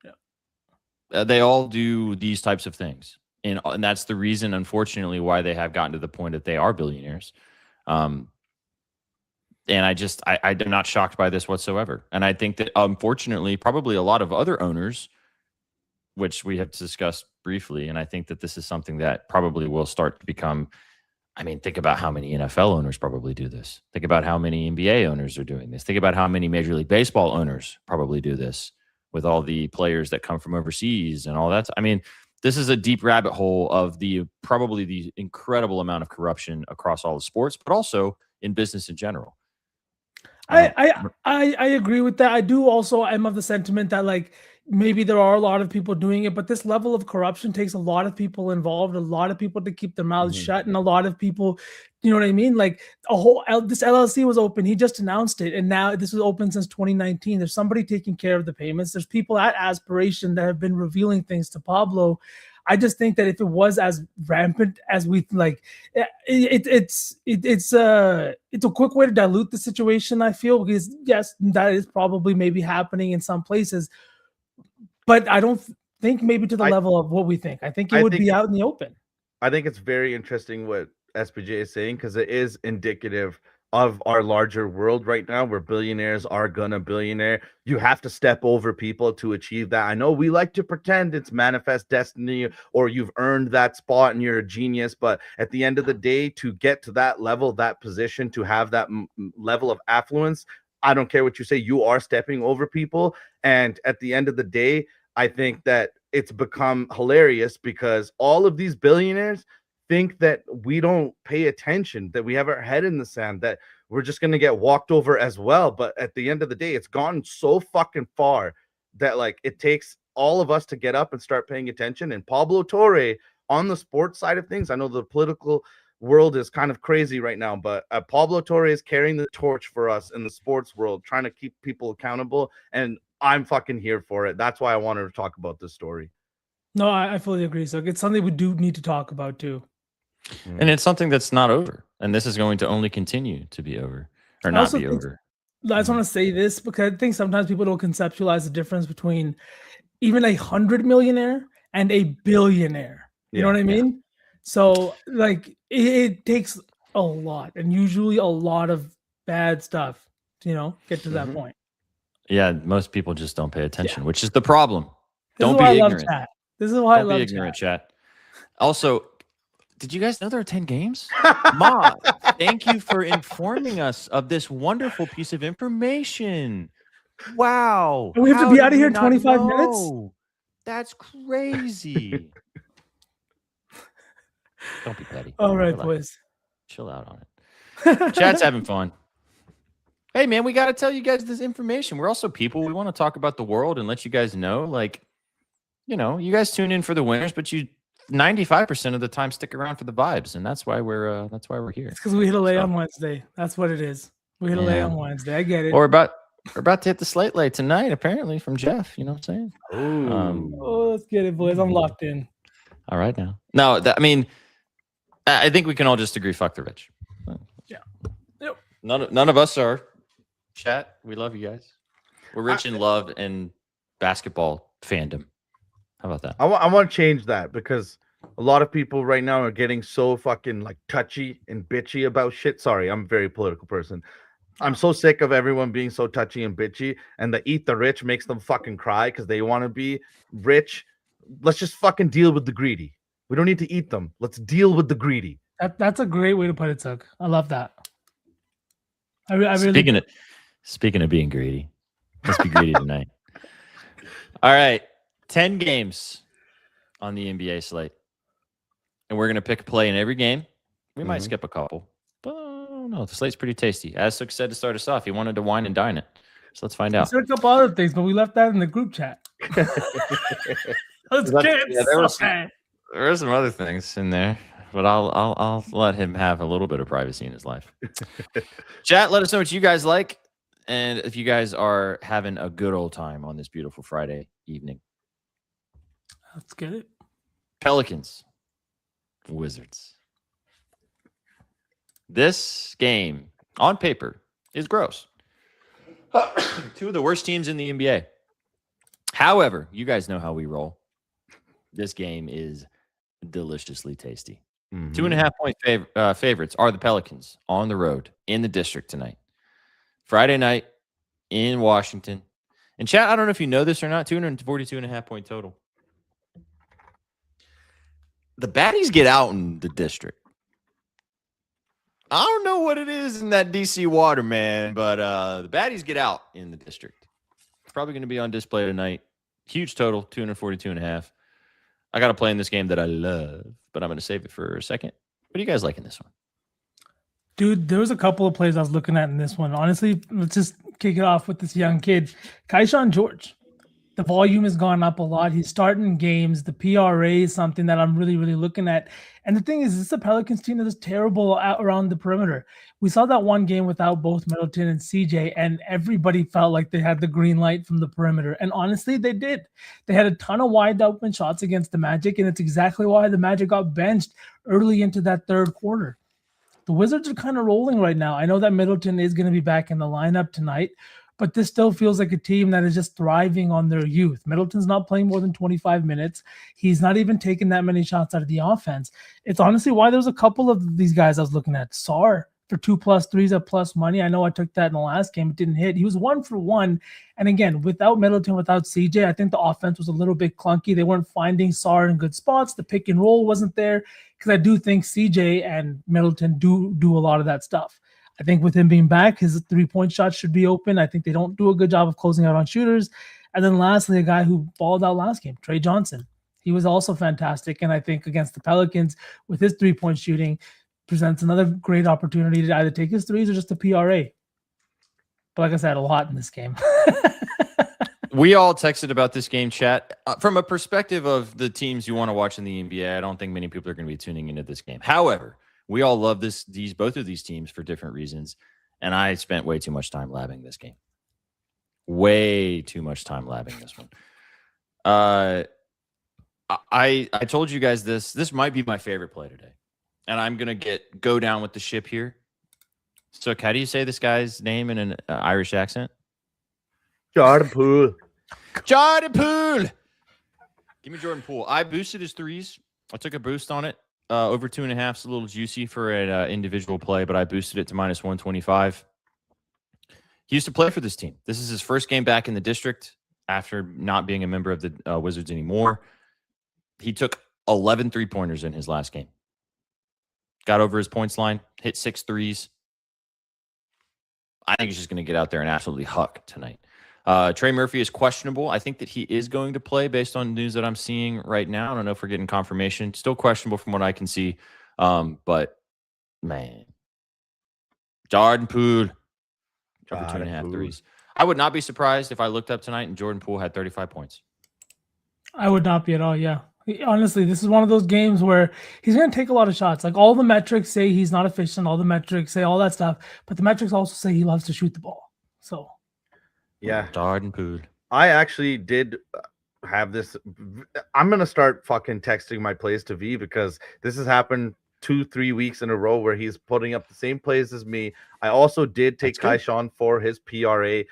[SPEAKER 2] Yeah. They all do these types of things. And that's the reason, unfortunately, why they have gotten to the point that they are billionaires. And I'm not shocked by this whatsoever. And I think that, unfortunately, probably a lot of other owners, which we have discussed briefly, and I think that this is something that probably will start to become, I mean, think about how many NFL owners probably do this. Think about how many NBA owners are doing this. Think about how many Major League Baseball owners probably do this with all the players that come from overseas and all that. I mean, this is a deep rabbit hole of probably the incredible amount of corruption across all the sports, but also in business in general.
[SPEAKER 3] I agree with that. I do also. I'm of the sentiment that like maybe there are a lot of people doing it, but this level of corruption takes a lot of people involved, a lot of people to keep their mouths shut, and a lot of people, you know what I mean? Like this LLC was open. He just announced it, and now this was open since 2019. There's somebody taking care of the payments. There's people at Aspiration that have been revealing things to Pablo. I just think that if it was as rampant as we like, it's a quick way to dilute the situation. I feel, because yes, that is probably maybe happening in some places, but I don't think maybe to the level of what we think. I think it would be out in the open.
[SPEAKER 4] I think it's very interesting what SPJ is saying, because it is indicative of our larger world right now, where billionaires are gonna billionaire. You have to step over people to achieve that. I know we like to pretend it's manifest destiny or you've earned that spot and you're a genius, but at the end of the day, to get to that level, that position, to have that level of affluence, I don't care what you say, you are stepping over people. And at the end of the day, I think that it's become hilarious because all of these billionaires think that we don't pay attention, that we have our head in the sand, that we're just going to get walked over as well. But at the end of the day, it's gone so fucking far that like it takes all of us to get up and start paying attention. And Pablo Torre on the sports side of things, I know the political world is kind of crazy right now, but Pablo Torre is carrying the torch for us in the sports world, trying to keep people accountable. And I'm fucking here for it. That's why I wanted to talk about this story.
[SPEAKER 3] No, I fully agree. So it's something we do need to talk about too.
[SPEAKER 2] And it's something that's not over. And this is going to only continue to be over or not be over.
[SPEAKER 3] I just want to say this because I think sometimes people don't conceptualize the difference between even 100 millionaire and a billionaire. You know what I mean? Yeah. So like it takes a lot, and usually a lot of bad stuff to, get to that point.
[SPEAKER 2] Yeah, most people just don't pay attention, which is the problem. Don't
[SPEAKER 3] be
[SPEAKER 2] ignorant.
[SPEAKER 3] This is why I love
[SPEAKER 2] ignorant, chat. Also, did you guys know there are 10 games? Ma, thank you for informing us of this wonderful piece of information. Wow.
[SPEAKER 3] And we have to be out of here in 25 minutes?
[SPEAKER 2] That's crazy. Don't be petty.
[SPEAKER 3] All right, boys.
[SPEAKER 2] Chill out on it. Chat's having fun. Hey, man, we got to tell you guys this information. We're also people. We want to talk about the world and let you guys know, like, you guys tune in for the winners, but you 95% of the time stick around for the vibes, and that's why we're here.
[SPEAKER 3] It's because we hit a lay on Wednesday. That's what it is. We hit a lay on Wednesday. I get it.
[SPEAKER 2] Or we're about to hit the slate lay tonight, apparently, from Jeff. You know what I'm saying?
[SPEAKER 3] Let's get it, boys. I'm locked in.
[SPEAKER 2] All right now. No, I think we can all just agree. Fuck the rich.
[SPEAKER 3] Yeah. Yep.
[SPEAKER 2] None of us are. Chat. We love you guys. We're rich in love and basketball fandom. How about that?
[SPEAKER 4] I want to change that, because a lot of people right now are getting so fucking like touchy and bitchy about shit. Sorry, I'm a very political person. I'm so sick of everyone being so touchy and bitchy, and the eat the rich makes them fucking cry because they want to be rich. Let's just fucking deal with the greedy. We don't need to eat them. Let's deal with the greedy.
[SPEAKER 3] That's a great way to put it, Tug. I love that. I really
[SPEAKER 2] Speaking of being greedy, let's be greedy tonight. All right. 10 games on the NBA slate. And we're going to pick a play in every game. We might skip a couple. But no, the slate's pretty tasty. As Sook said to start us off, he wanted to wine and dine it. So let's find out.
[SPEAKER 3] There's a couple other things, but we left that in the group chat. Let's get it.
[SPEAKER 2] There are some other things in there, but I'll let him have a little bit of privacy in his life. Chat, let us know what you guys like. And if you guys are having a good old time on this beautiful Friday evening,
[SPEAKER 3] Let's get it.
[SPEAKER 2] Pelicans, Wizards. This game on paper is gross. Two of the worst teams in the NBA. However, you guys know how we roll. This game is deliciously tasty. 2.5 point favorites are the Pelicans on the road in the district tonight. Friday night in Washington. And chat, I don't know if you know this or not, 242.5 point total. The baddies get out in the district. I don't know what it is in that DC water, man, but the baddies get out in the district. It's probably going to be on display tonight. Huge total, 242.5. I got to play in this game that I love, but I'm going to save it for a second. What do you guys like in this one?
[SPEAKER 3] Dude, there was a couple of plays I was looking at in this one. Honestly, let's just kick it off with this young kid, Kaishan George. The volume has gone up a lot. He's starting games. The PRA is something that I'm really, really looking at. And the thing is, this is a Pelicans team that is terrible out around the perimeter. We saw that one game without both Middleton and CJ, and everybody felt like they had the green light from the perimeter. And honestly, they did. They had a ton of wide open shots against the Magic, and it's exactly why the Magic got benched early into that third quarter. The Wizards are kind of rolling right now. I know that Middleton is going to be back in the lineup tonight, but this still feels like a team that is just thriving on their youth. Middleton's not playing more than 25 minutes. He's not even taking that many shots out of the offense. It's honestly why there's a couple of these guys I was looking at. Sar for 2+ threes at plus money. I know I took that in the last game. It didn't hit. He was 1 for 1. And again, without Middleton, without CJ, I think the offense was a little bit clunky. They weren't finding Sar in good spots. The pick and roll wasn't there because I do think CJ and Middleton do a lot of that stuff. I think with him being back, his 3-point shot should be open. I think they don't do a good job of closing out on shooters. And then lastly, a guy who balled out last game, Trey Johnson. He was also fantastic. And I think against the Pelicans with his 3-point shooting presents another great opportunity to either take his threes or just a PRA. But like I said, a lot in this game.
[SPEAKER 2] We all texted about this game, chat. From a perspective of the teams you want to watch in the NBA, I don't think many people are going to be tuning into this game. However, we all love both of these teams for different reasons, and I spent way too much time labbing this game. Way too much time labbing this one. I told you guys this. This might be my favorite play today, and I'm gonna go down with the ship here. So, how do you say this guy's name in an Irish accent?
[SPEAKER 4] Jordan Poole.
[SPEAKER 2] Jordan Poole. Give me Jordan Poole. I boosted his threes. I took a boost on it. Over 2.5 is a little juicy for an individual play, but I boosted it to -125. He used to play for this team. This is his first game back in the district after not being a member of the Wizards anymore. He took 11 3-pointers in his last game. Got over his points line, hit 6 threes. I think he's just going to get out there and absolutely huck tonight. Trey Murphy is questionable. I think that he is going to play based on news that I'm seeing right now. I don't know if we're getting confirmation. Still questionable from what I can see. But, man. Jordan Poole. Over 2.5 threes. I would not be surprised if I looked up tonight and Jordan Poole had 35 points.
[SPEAKER 3] I would not be at all, yeah. Honestly, this is one of those games where he's going to take a lot of shots. Like all the metrics say he's not efficient. All the metrics say all that stuff. But the metrics also say he loves to shoot the ball. So...
[SPEAKER 4] yeah,
[SPEAKER 2] Jordan Poole.
[SPEAKER 4] I actually did have this. I'm gonna start fucking texting my plays to V because this has happened 2-3 weeks in a row where he's putting up the same plays as me. I also did take Kaishan for his PRA.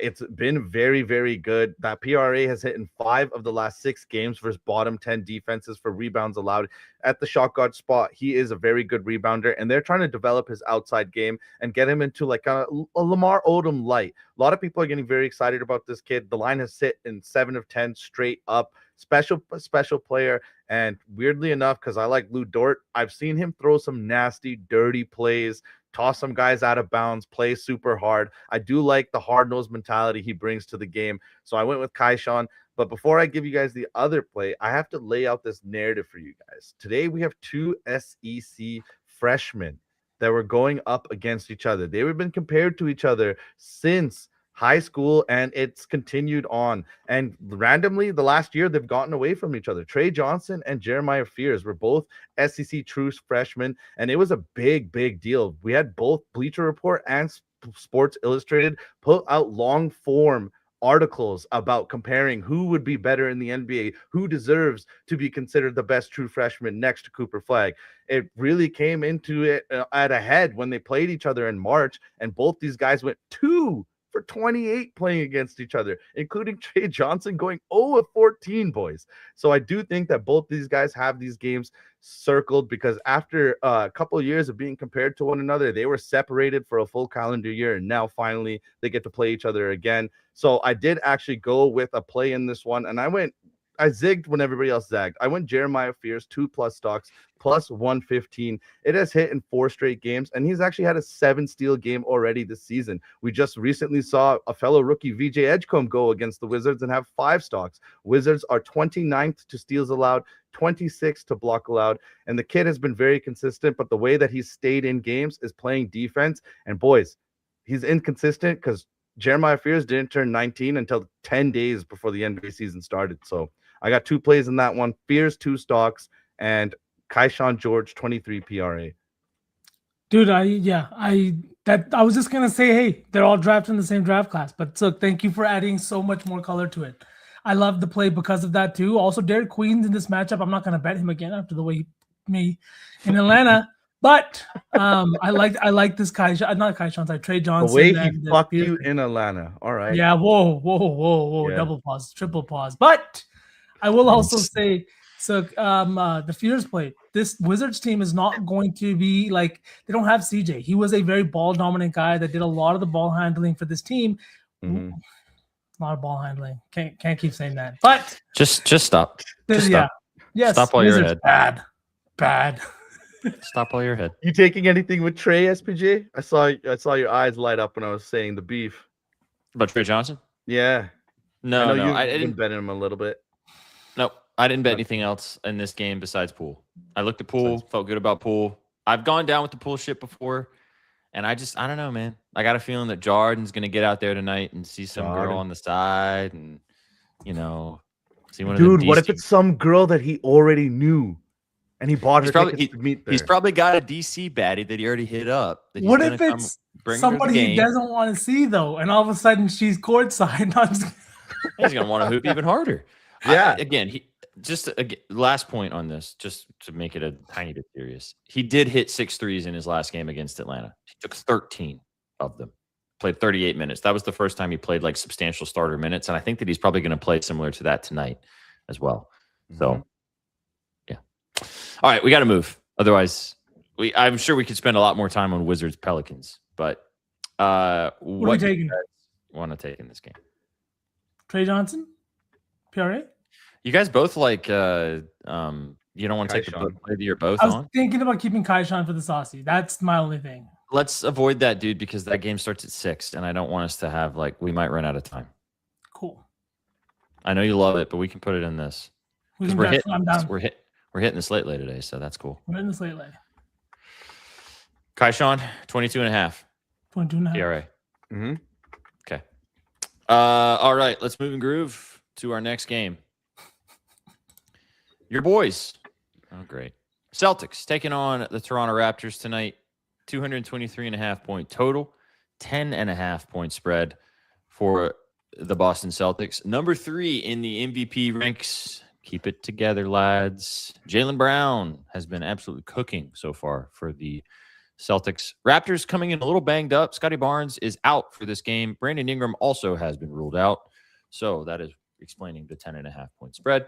[SPEAKER 4] It's been very, very good. That PRA has hit in 5 of the last 6 games versus bottom 10 defenses for rebounds allowed at the shot guard spot. He is a very good rebounder, and they're trying to develop his outside game and get him into like a Lamar Odom light. A lot of people are getting very excited about this kid. The line has sit in 7 of 10 straight up. Special player. And weirdly enough, because I like Lou Dort, I've seen him throw some nasty, dirty plays, toss some guys out of bounds, play super hard. I do like the hard-nosed mentality he brings to the game. So I went with Kaishan. But before I give you guys the other play, I have to lay out this narrative for you guys. Today we have 2 SEC freshmen that were going up against each other. They have been compared to each other since high school, and it's continued on. And randomly, the last year, they've gotten away from each other. Trey Johnson and Jeremiah Fears were both SEC true freshmen, and it was a big, big deal. We had both Bleacher Report and Sports Illustrated put out long form articles about comparing who would be better in the NBA, who deserves to be considered the best true freshman next to Cooper Flag. It really came into it at a head when they played each other in March, and both these guys went 2 for 28 playing against each other, including Trey Johnson going 0 of 14, boys. So I do think that both these guys have these games circled, because after a couple of years of being compared to one another, they were separated for a full calendar year, and now finally they get to play each other again. So I did actually go with a play in this one, and I zigged when everybody else zagged. I went Jeremiah Fears 2+ stocks plus 115. It has hit in 4 straight games, and he's actually had a 7-steal game already this season. We just recently saw a fellow rookie, VJ Edgecombe, go against the Wizards and have 5 stocks. Wizards are 29th to steals allowed, 26th to block allowed, and the kid has been very consistent, but the way that he's stayed in games is playing defense. And boys, he's inconsistent because Jeremiah Fears didn't turn 19 until 10 days before the NBA season started. So I got 2 plays in that one. Fears 2 stocks, and Kaishan George 23 PRA.
[SPEAKER 3] Dude, I was just gonna say, hey, they're all drafted in the same draft class. But look, thank you for adding so much more color to it. I love the play because of that too. Also, Derek Queen's in this matchup. I'm not gonna bet him again after the way me in Atlanta. But I like this Trey Johnson.
[SPEAKER 4] The way he fucked you in Atlanta. All right.
[SPEAKER 3] Yeah. Whoa. Yeah. Double pause, triple pause. But I will also say, so the Fears play. This Wizards team is not going to be like, they don't have CJ. He was a very ball dominant guy that did a lot of the ball handling for this team.
[SPEAKER 4] Mm-hmm.
[SPEAKER 3] A lot of ball handling. Can't keep saying that. But
[SPEAKER 2] just stop. Just stop.
[SPEAKER 3] Yes.
[SPEAKER 2] Stop while you're ahead.
[SPEAKER 3] Bad.
[SPEAKER 2] Stop while you're ahead.
[SPEAKER 4] You taking anything with Trey, SPJ? I saw your eyes light up when I was saying the beef.
[SPEAKER 2] About Trey Johnson?
[SPEAKER 4] Yeah.
[SPEAKER 2] No,
[SPEAKER 4] I didn't bet him a little bit.
[SPEAKER 2] No, I didn't bet anything else in this game besides Poole. I looked at Poole, felt good about Poole. I've gone down with the Poole shit before, and I don't know, man. I got a feeling that Jordan's going to get out there tonight and see some girl on the side and, see one of them.
[SPEAKER 4] Dude, what if it's some girl that he already knew and he bought her tickets to meet there?
[SPEAKER 2] He's probably got a DC baddie that he already hit up.
[SPEAKER 3] What if it's somebody he doesn't want to see, though, and all of a sudden she's courtside?
[SPEAKER 2] He's going to want to hoop even harder.
[SPEAKER 4] Yeah.
[SPEAKER 2] Last point on this, just to make it a tiny bit serious. He did hit 6 threes in his last game against Atlanta. He took 13 of them. Played 38 minutes. That was the first time he played like substantial starter minutes, and I think that he's probably going to play similar to that tonight as well. So, yeah. All right, we got to move. Otherwise, I'm sure we could spend a lot more time on Wizards Pelicans. But what do you guys want to take in this game?
[SPEAKER 3] Trey Johnson, PRA.
[SPEAKER 2] You guys both like you don't want to take the play that you're both on? I was
[SPEAKER 3] thinking about keeping Kaishan for the saucy. That's my only thing.
[SPEAKER 2] Let's avoid that, dude, because that game starts at 6, and I don't want us to have we might run out of time.
[SPEAKER 3] Cool.
[SPEAKER 2] I know you love it, but we can put it in this. We're hitting the slate lay today, so that's cool.
[SPEAKER 3] We're hitting the slate lay.
[SPEAKER 2] Kaishan, 22.5.
[SPEAKER 3] 22.5.
[SPEAKER 2] PRA. Mm-hmm. Okay. All right, let's move and groove to our next game. Your boys. Oh, great. Celtics taking on the Toronto Raptors tonight. 223.5 point total. 10.5 point spread for the Boston Celtics. Number 3 in the MVP ranks. Keep it together, lads. Jaylen Brown has been absolutely cooking so far for the Celtics. Raptors coming in a little banged up. Scotty Barnes is out for this game. Brandon Ingram also has been ruled out. So that is explaining the 10.5 point spread.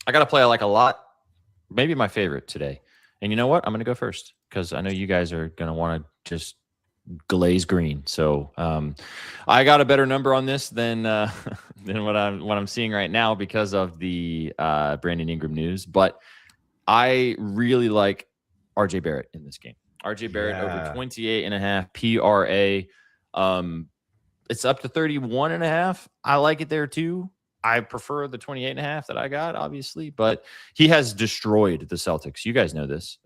[SPEAKER 2] I got a play I like a lot. Maybe my favorite today. And you know what? I'm going to go first because I know you guys are going to want to just glaze green. So I got a better number on this than what I'm seeing right now because of the Brandon Ingram news. But I really like RJ Barrett in this game. RJ Barrett over 28.5 PRA. It's up to 31.5. I like it there too. I prefer the 28.5 that I got, obviously, but he has destroyed the Celtics. You guys know this.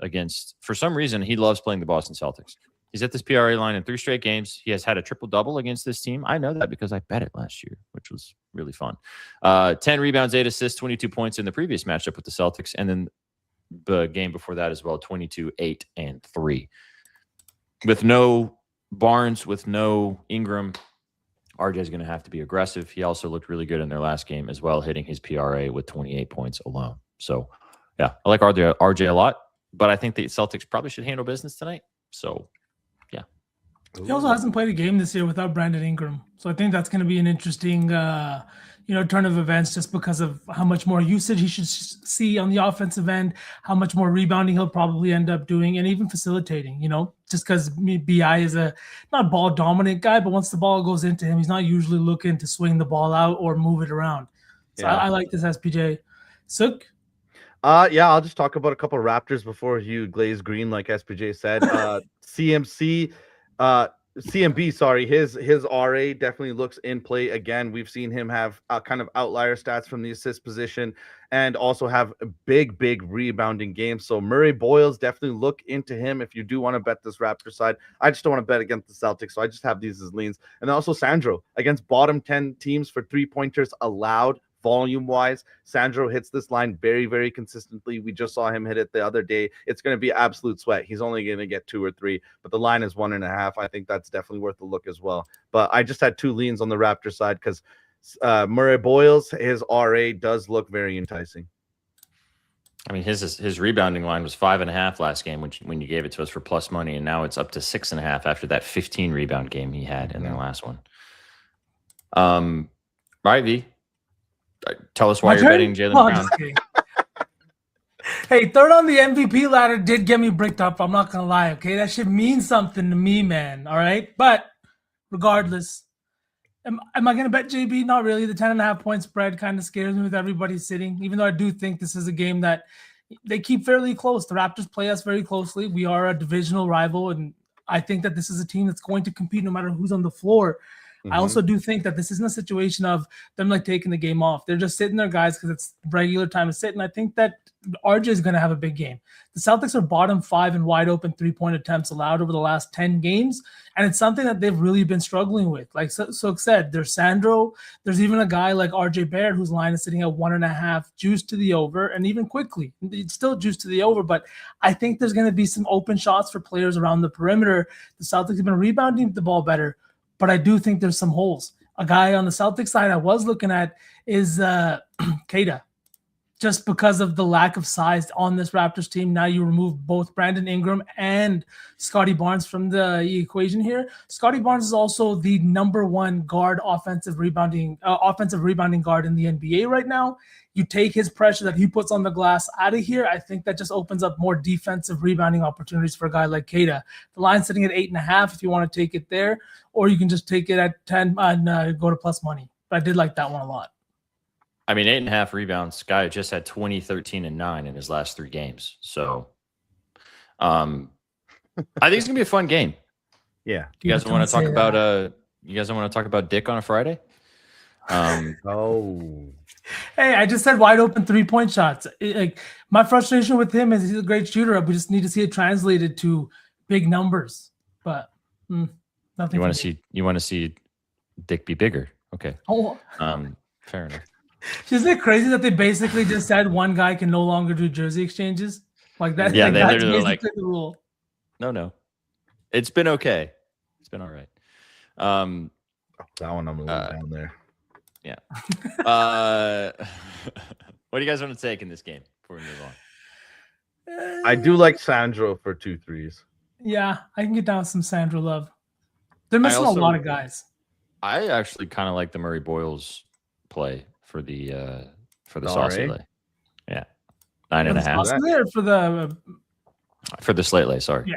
[SPEAKER 2] For some reason, he loves playing the Boston Celtics. He's at this PRA line in 3 straight games. He has had a triple-double against this team. I know that because I bet it last year, which was really fun. 10 rebounds, 8 assists, 22 points in the previous matchup with the Celtics, and then the game before that as well, 22, 8, and 3. With no Barnes with no Ingram, RJ is going to have to be aggressive. He also looked really good in their last game as well, hitting his PRA with 28 points alone. So, yeah, I like RJ a lot, but I think the Celtics probably should handle business tonight. So, yeah.
[SPEAKER 3] He also hasn't played a game this year without Brandon Ingram. So I think that's going to be an interesting, turn of events just because of how much more usage he should see on the offensive end, how much more rebounding he'll probably end up doing, and even facilitating, just because BI is a not ball dominant guy, but once the ball goes into him, he's not usually looking to swing the ball out or move it around. So I like this SPJ. Sook?
[SPEAKER 4] Yeah, I'll just talk about a couple of Raptors before you glaze green, like SPJ said. CMB, sorry, his RA definitely looks in play again. We've seen him have kind of outlier stats from the assist position and also have a big rebounding game. So Murray Boyles, definitely look into him if you do want to bet this Raptor side. I just don't want to bet against the Celtics, so I just have these as leans. And then also Sandro against bottom 10 teams for 3-pointers allowed. Volume-wise, Sandro hits this line very consistently. We just saw him hit it the other day. It's going to be absolute sweat. He's only going to get 2 or 3, but the line is 1.5. I think that's definitely worth a look as well. But I just had 2 leans on the Raptor side because Murray Boyles, his RA does look very enticing.
[SPEAKER 2] I mean, his rebounding line was 5.5 last game when you gave it to us for plus money, and now it's up to 6.5 after that 15 rebound game he had in their last one. Right, V? Tell us why you're betting Jaylen Brown.
[SPEAKER 3] Hey, third on the MVP ladder did get me bricked up. I'm not gonna lie. Okay, that shit means something to me, man. All right, but regardless, am I gonna bet JB? Not really. The 10.5 point spread kind of scares me with everybody sitting. Even though I do think this is a game that they keep fairly close. The Raptors play us very closely. We are a divisional rival, and I think that this is a team that's going to compete no matter who's on the floor. I also do think that this isn't a situation of them like taking the game off. They're just sitting there, guys, because it's regular time to sit. And I think that RJ is going to have a big game. The Celtics are bottom 5 in wide open 3-point attempts allowed over the last 10 games. And it's something that they've really been struggling with. Like Sook said, there's Sandro. There's even a guy like RJ Barrett, whose line is sitting at 1.5, juice to the over, and even quickly. It's still juice to the over, but I think there's going to be some open shots for players around the perimeter. The Celtics have been rebounding the ball better, but I do think there's some holes. A guy on the Celtics side I was looking at is Keita. Just because of the lack of size on this Raptors team, now you remove both Brandon Ingram and Scotty Barnes from the equation here. Scotty Barnes is also the #1 guard offensive rebounding guard in the NBA right now. You take his pressure that he puts on the glass out of here, I think that just opens up more defensive rebounding opportunities for a guy like Keita. The line's sitting at 8.5 if you want to take it there, or you can just take it at 10 and go to plus money. But I did like that one a lot.
[SPEAKER 2] I mean, 8.5 rebounds. Guy just had 20, 13, and 9 in his last 3 games. So, I think it's gonna be a fun game.
[SPEAKER 4] Yeah.
[SPEAKER 2] You guys want to talk about You guys want to talk about Dick on a Friday?
[SPEAKER 3] Hey, I just said wide open 3-point shots. My frustration with him is he's a great shooter. We just need to see it translated to big numbers. But nothing.
[SPEAKER 2] You want to see Dick be bigger? Okay.
[SPEAKER 3] Oh.
[SPEAKER 2] Fair enough.
[SPEAKER 3] Isn't it crazy that they basically just said one guy can no longer do jersey exchanges like that?
[SPEAKER 2] Yeah,
[SPEAKER 3] like,
[SPEAKER 2] they
[SPEAKER 3] that's
[SPEAKER 2] literally
[SPEAKER 3] basically the rule.
[SPEAKER 2] No, it's been okay. It's been all right.
[SPEAKER 4] That one I'm a little down there.
[SPEAKER 2] Yeah. What do you guys want to take in this game before we move on?
[SPEAKER 4] I do like Sandro for 2 threes.
[SPEAKER 3] Yeah, I can get down with some Sandro love. They're missing a lot of guys.
[SPEAKER 2] I actually kind of like the Murray Boyles play for the saucy lay. Yeah, 9.5 for the slate lay. Sorry.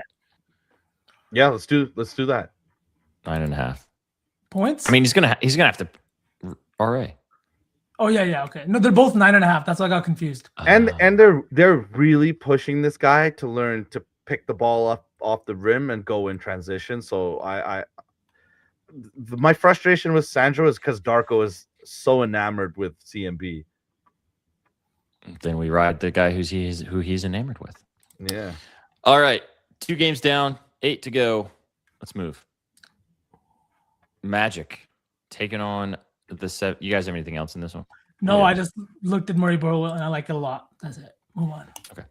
[SPEAKER 4] Yeah. Let's do that.
[SPEAKER 2] 9.5
[SPEAKER 3] points.
[SPEAKER 2] I mean, he's gonna have to RA.
[SPEAKER 3] Oh yeah. Okay. No, they're both 9.5. That's why I got confused.
[SPEAKER 4] And they're really pushing this guy to learn to pick the ball up off the rim and go in transition. So my frustration with Sandro is because Darko is so enamored with CMB.
[SPEAKER 2] Then we ride the guy who he's enamored with.
[SPEAKER 4] Yeah.
[SPEAKER 2] All right. 2 games down, 8 to go. Let's move. Magic taking on the 7. You guys have anything else in this one?
[SPEAKER 3] No, yeah. I just looked at Murray Boyles and I like it a lot. That's it. Move on.
[SPEAKER 2] Okay.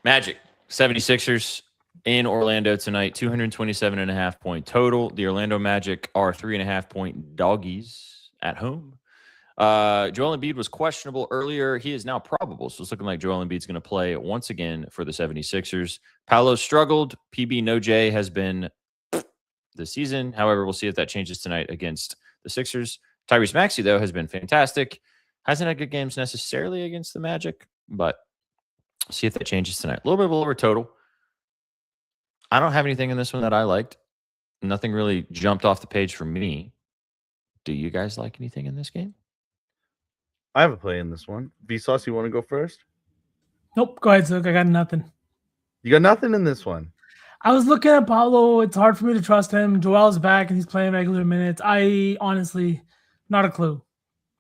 [SPEAKER 2] Magic 76ers. in Orlando tonight, 227.5 point total. The Orlando Magic are 3.5 point doggies at home. Joel Embiid was questionable earlier. He is now probable. So it's looking like Joel Embiid's going to play once again for the 76ers. Paolo struggled. PB No J has been this season. However, we'll see if that changes tonight against the Sixers. Tyrese Maxey, though, has been fantastic. Hasn't had good games necessarily against the Magic, but see if that changes tonight. A little bit of a lower total. I don't have anything in this one that I liked. Nothing really jumped off the page for me. Do you guys like anything in this game?
[SPEAKER 4] I have a play in this one. Vsauce, you want to go first?
[SPEAKER 3] Nope. Go ahead, Zook. I got nothing.
[SPEAKER 4] You got nothing in this one.
[SPEAKER 3] I was looking at Paolo. It's hard for me to trust him. Joel's back and he's playing regular minutes. I honestly, not a clue.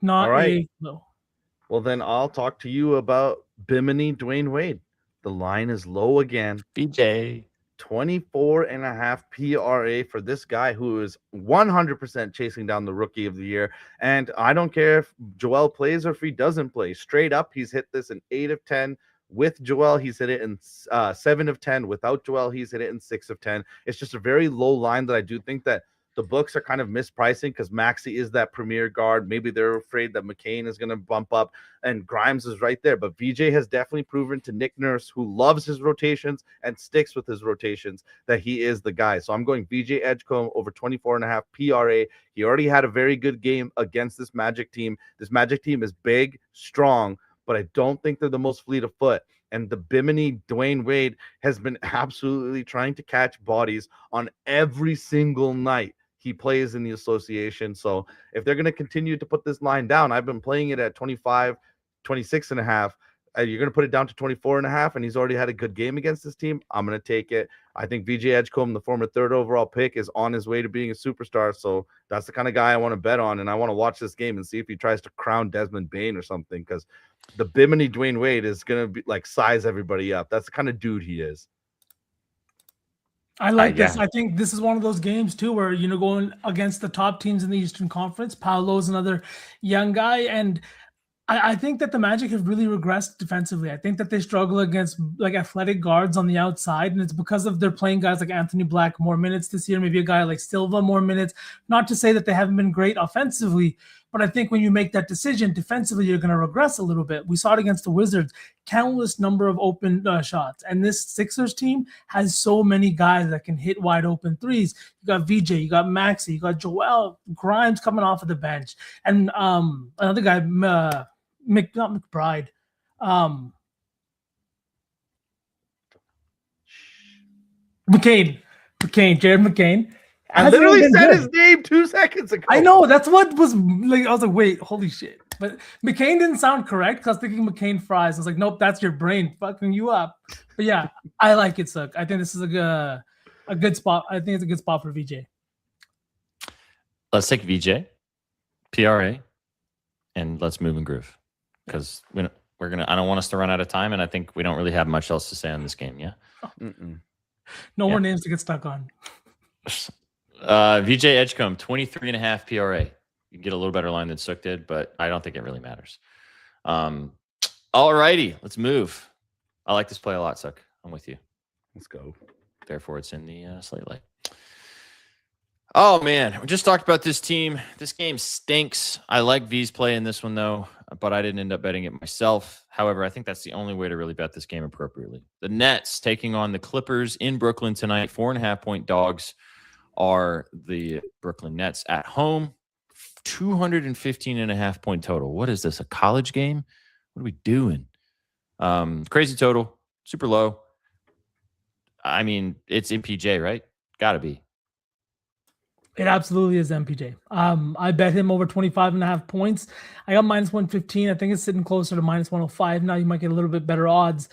[SPEAKER 3] Not a clue.
[SPEAKER 4] Well, then I'll talk to you about Bimini Dwayne Wade. The line is low again.
[SPEAKER 2] BJ.
[SPEAKER 4] 24.5 PRA for this guy who is 100% chasing down the rookie of the year. And I don't care if Joel plays or if he doesn't play. Straight up, he's hit this in 8 of 10. With Joel, he's hit it in 7 of 10. Without Joel, he's hit it in 6 of 10. It's just a very low line that I do think that the books are kind of mispricing because Maxey is that premier guard. Maybe they're afraid that McCain is going to bump up and Grimes is right there. But VJ has definitely proven to Nick Nurse, who loves his rotations and sticks with his rotations, that he is the guy. So I'm going VJ Edgecombe over 24.5 PRA. He already had a very good game against this Magic team. This Magic team is big, strong, but I don't think they're the most fleet of foot. And the Bimini Dwayne Wade has been absolutely trying to catch bodies on every single night he plays in the association. So if they're going to continue to put this line down, I've been playing it at 25, 26.5. You're going to put it down to 24.5, and he's already had a good game against this team. I'm going to take it. I think VJ Edgecombe, the former 3rd overall pick, is on his way to being a superstar. So that's the kind of guy I want to bet on, and I want to watch this game and see if he tries to crown Desmond Bane or something, because the Bimini Dwayne Wade is going to be like size everybody up. That's the kind of dude he is.
[SPEAKER 3] I like this. I think this is one of those games too where, going against the top teams in the Eastern Conference. Paolo's another young guy, and I think that the Magic have really regressed defensively. I think that they struggle against like athletic guards on the outside, and it's because of their playing guys like Anthony Black more minutes this year, maybe a guy like Silva more minutes. Not to say that they haven't been great offensively, but I think when you make that decision defensively, you're going to regress a little bit. We saw it against the Wizards, countless number of open shots. And this Sixers team has so many guys that can hit wide open threes. You got VJ, you got Maxey, you got Joel, Grimes coming off of the bench. And another guy, not McBride. McCain, Jared McCain.
[SPEAKER 4] I literally said his name 2 seconds ago.
[SPEAKER 3] I know. That's what was like. I was like, wait, holy shit. But McCain didn't sound correct because I was thinking McCain fries. I was like, nope, that's your brain fucking you up. But yeah, I like it, Suk. I think this is a good spot. I think it's a good spot for VJ.
[SPEAKER 2] Let's take VJ, PRA, and let's move and groove. Because I don't want us to run out of time, and I think we don't really have much else to say on this game, yeah?
[SPEAKER 3] No more names to get stuck on.
[SPEAKER 2] VJ Edgecombe, 23.5 PRA. You can get a little better line than Sook did, but I don't think it really matters. All righty, let's move. I like this play a lot, Sook. I'm with you.
[SPEAKER 4] Let's go.
[SPEAKER 2] Therefore, it's in the slate light. Oh, man. We just talked about this team. This game stinks. I like V's play in this one, though, but I didn't end up betting it myself. However, I think that's the only way to really bet this game appropriately. The Nets taking on the Clippers in Brooklyn tonight. 4.5 point dogs are the Brooklyn Nets at home. 215.5 point total. What is this, a college game? What are we doing? Crazy total, super low. I mean, it's MPJ, right? Gotta be.
[SPEAKER 3] It absolutely is MPJ. I bet him over 25.5 points. I got minus 115. I think it's sitting closer to minus 105 now. You might get a little bit better odds.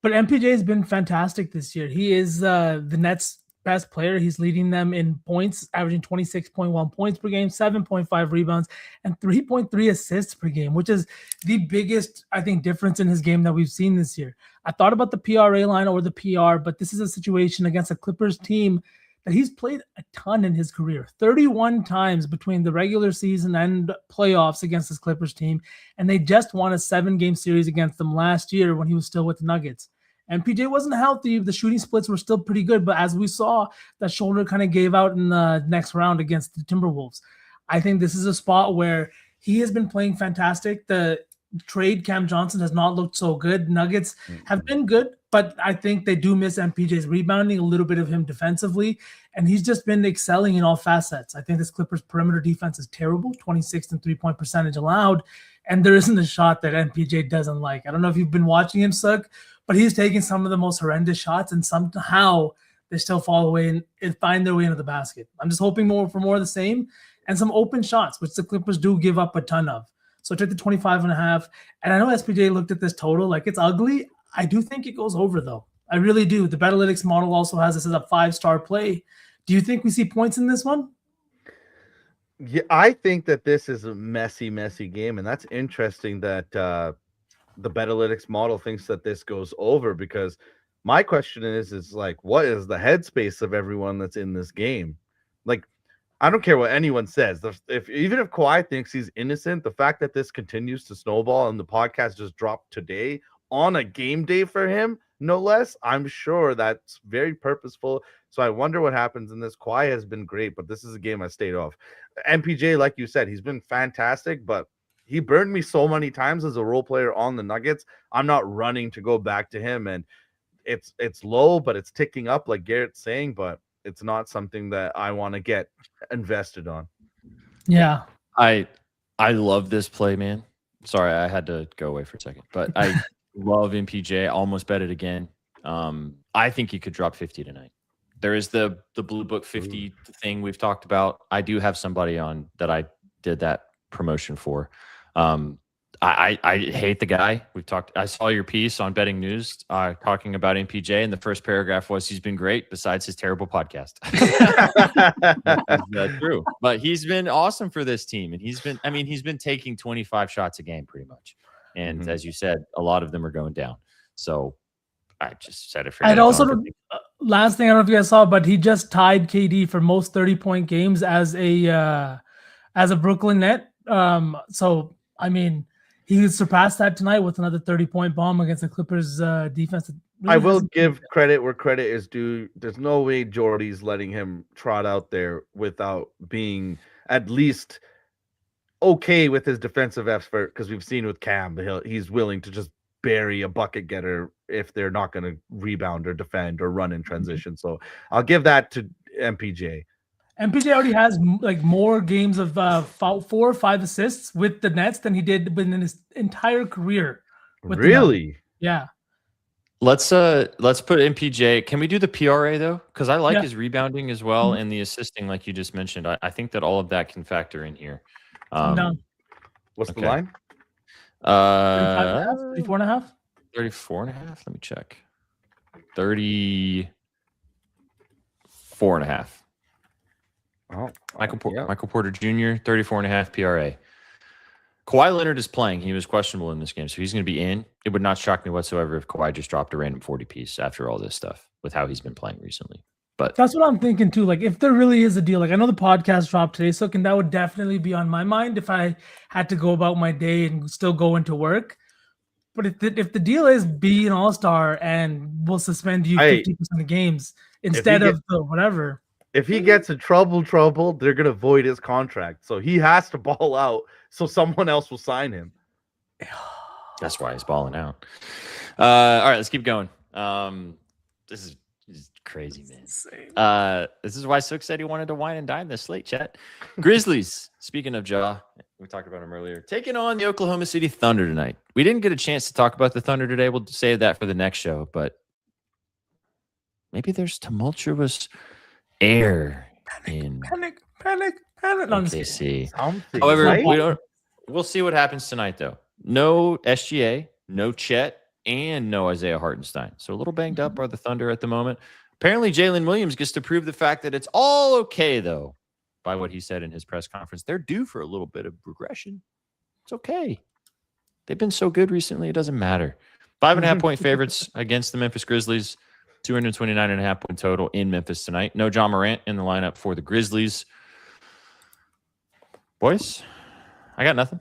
[SPEAKER 3] But MPJ has been fantastic this year. He is the Nets' best player. He's leading them in points, averaging 26.1 points per game, 7.5 rebounds, and 3.3 assists per game, which is the biggest, I think, difference in his game that we've seen this year. I thought about the PRA line or the PR, but this is a situation against a Clippers team that he's played a ton in his career, 31 times between the regular season and playoffs against this Clippers team. And they just won a 7-game series against them last year when he was still with the Nuggets. MPJ wasn't healthy. The shooting splits were still pretty good, but as we saw, that shoulder kind of gave out in the next round against the Timberwolves. I think this is a spot where he has been playing fantastic. The trade Cam Johnson has not looked so good. Nuggets have been good, but I think they do miss MPJ's rebounding, a little bit of him defensively, and he's just been excelling in all facets. I think this Clippers perimeter defense is terrible, 26th in three-point percentage allowed, and there isn't a shot that MPJ doesn't like. I don't know if you've been watching him, Suk, but he's taking some of the most horrendous shots, and somehow they still fall away and find their way into the basket. I'm just hoping for more of the same and some open shots, which the Clippers do give up a ton of. So I took the 25.5, and I know SPJ looked at this total like it's ugly. I do think it goes over, though. I really do. The Betalytics model also has this as a 5-star play. Do you think we see points in this one?
[SPEAKER 4] Yeah, I think that this is a messy game, and that's interesting that the Betalytics model thinks that this goes over, because my question is like, what is the headspace of everyone that's in this game? Like, I don't care what anyone says. Even if Kawhi thinks he's innocent, the fact that this continues to snowball and the podcast just dropped today on a game day for him, no less, I'm sure that's very purposeful. So I wonder what happens in this. Kawhi has been great, but this is a game I stayed off. MPJ, like you said, he's been fantastic, but he burned me so many times as a role player on the Nuggets. I'm not running to go back to him, and it's low, but it's ticking up, like Garrett's saying, but it's not something that I want to get invested on.
[SPEAKER 3] Yeah.
[SPEAKER 2] I love this play, man. Sorry, I had to go away for a second, but I love MPJ. Almost bet it again. I think he could drop 50 tonight. There is the Blue Book 50 thing we've talked about. I do have somebody on that I did that promotion for. I hate the guy. I saw your piece on Betting News talking about MPJ, and the first paragraph was he's been great besides his terrible podcast. That's true. But he's been awesome for this team, and he's been taking 25 shots a game pretty much. And as you said, a lot of them are going down. So I just said it for.
[SPEAKER 3] And also, last thing, I don't know if you guys saw, but he just tied KD for most 30-point games as a Brooklyn Net. So I mean, he surpassed that tonight with another 30-point bomb against the Clippers defense. Really
[SPEAKER 4] I will give credit where credit is due. There's no way Jordy's letting him trot out there without being at least okay with his defensive effort, because we've seen with Cam, he's willing to just bury a bucket getter if they're not going to rebound or defend or run in transition. So I'll give that to MPJ.
[SPEAKER 3] MPJ already has like more games of 4 or 5 assists with the Nets than he did in his entire career.
[SPEAKER 4] Really?
[SPEAKER 3] Yeah.
[SPEAKER 2] Let's put MPJ. Can we do the PRA though? Because I like his rebounding as well and the assisting, like you just mentioned. I think that all of that can factor in here.
[SPEAKER 4] What's the line?
[SPEAKER 3] 34.5?
[SPEAKER 2] 34.5. Let me check. 34.5.
[SPEAKER 4] Oh,
[SPEAKER 2] Michael Porter Jr., 34.5 PRA. Kawhi Leonard is playing. He was questionable in this game, so he's going to be in. It would not shock me whatsoever if Kawhi just dropped a random 40 piece after all this stuff with how he's been playing recently. But
[SPEAKER 3] that's what I'm thinking too. Like, if there really is a deal, like I know the podcast dropped today, so that would definitely be on my mind if I had to go about my day and still go into work. But if the deal is be an all-star and we'll suspend you 50% of games instead of the whatever.
[SPEAKER 4] If he gets in trouble, they're going to void his contract. So he has to ball out so someone else will sign him.
[SPEAKER 2] That's why he's balling out. All right, let's keep going. This is crazy, man. This is why Sook said he wanted to wine and dine this slate, chat. Grizzlies, speaking of Ja, we talked about him earlier, taking on the Oklahoma City Thunder tonight. We didn't get a chance to talk about the Thunder today. We'll save that for the next show, but maybe there's tumultuous air in
[SPEAKER 3] panic.
[SPEAKER 2] OKC.
[SPEAKER 4] Something,
[SPEAKER 2] However,
[SPEAKER 4] right?
[SPEAKER 2] we'll see what happens tonight, though. No SGA, no Chet, and no Isaiah Hartenstein. So a little banged up are the Thunder at the moment. Apparently, Jalen Williams gets to prove the fact that it's all okay, though, by what he said in his press conference. They're due for a little bit of regression. It's okay. They've been so good recently, it doesn't matter. 5.5-point favorites against the Memphis Grizzlies. 229.5-point total in Memphis tonight. No John Morant in the lineup for the Grizzlies. Boys, I got nothing.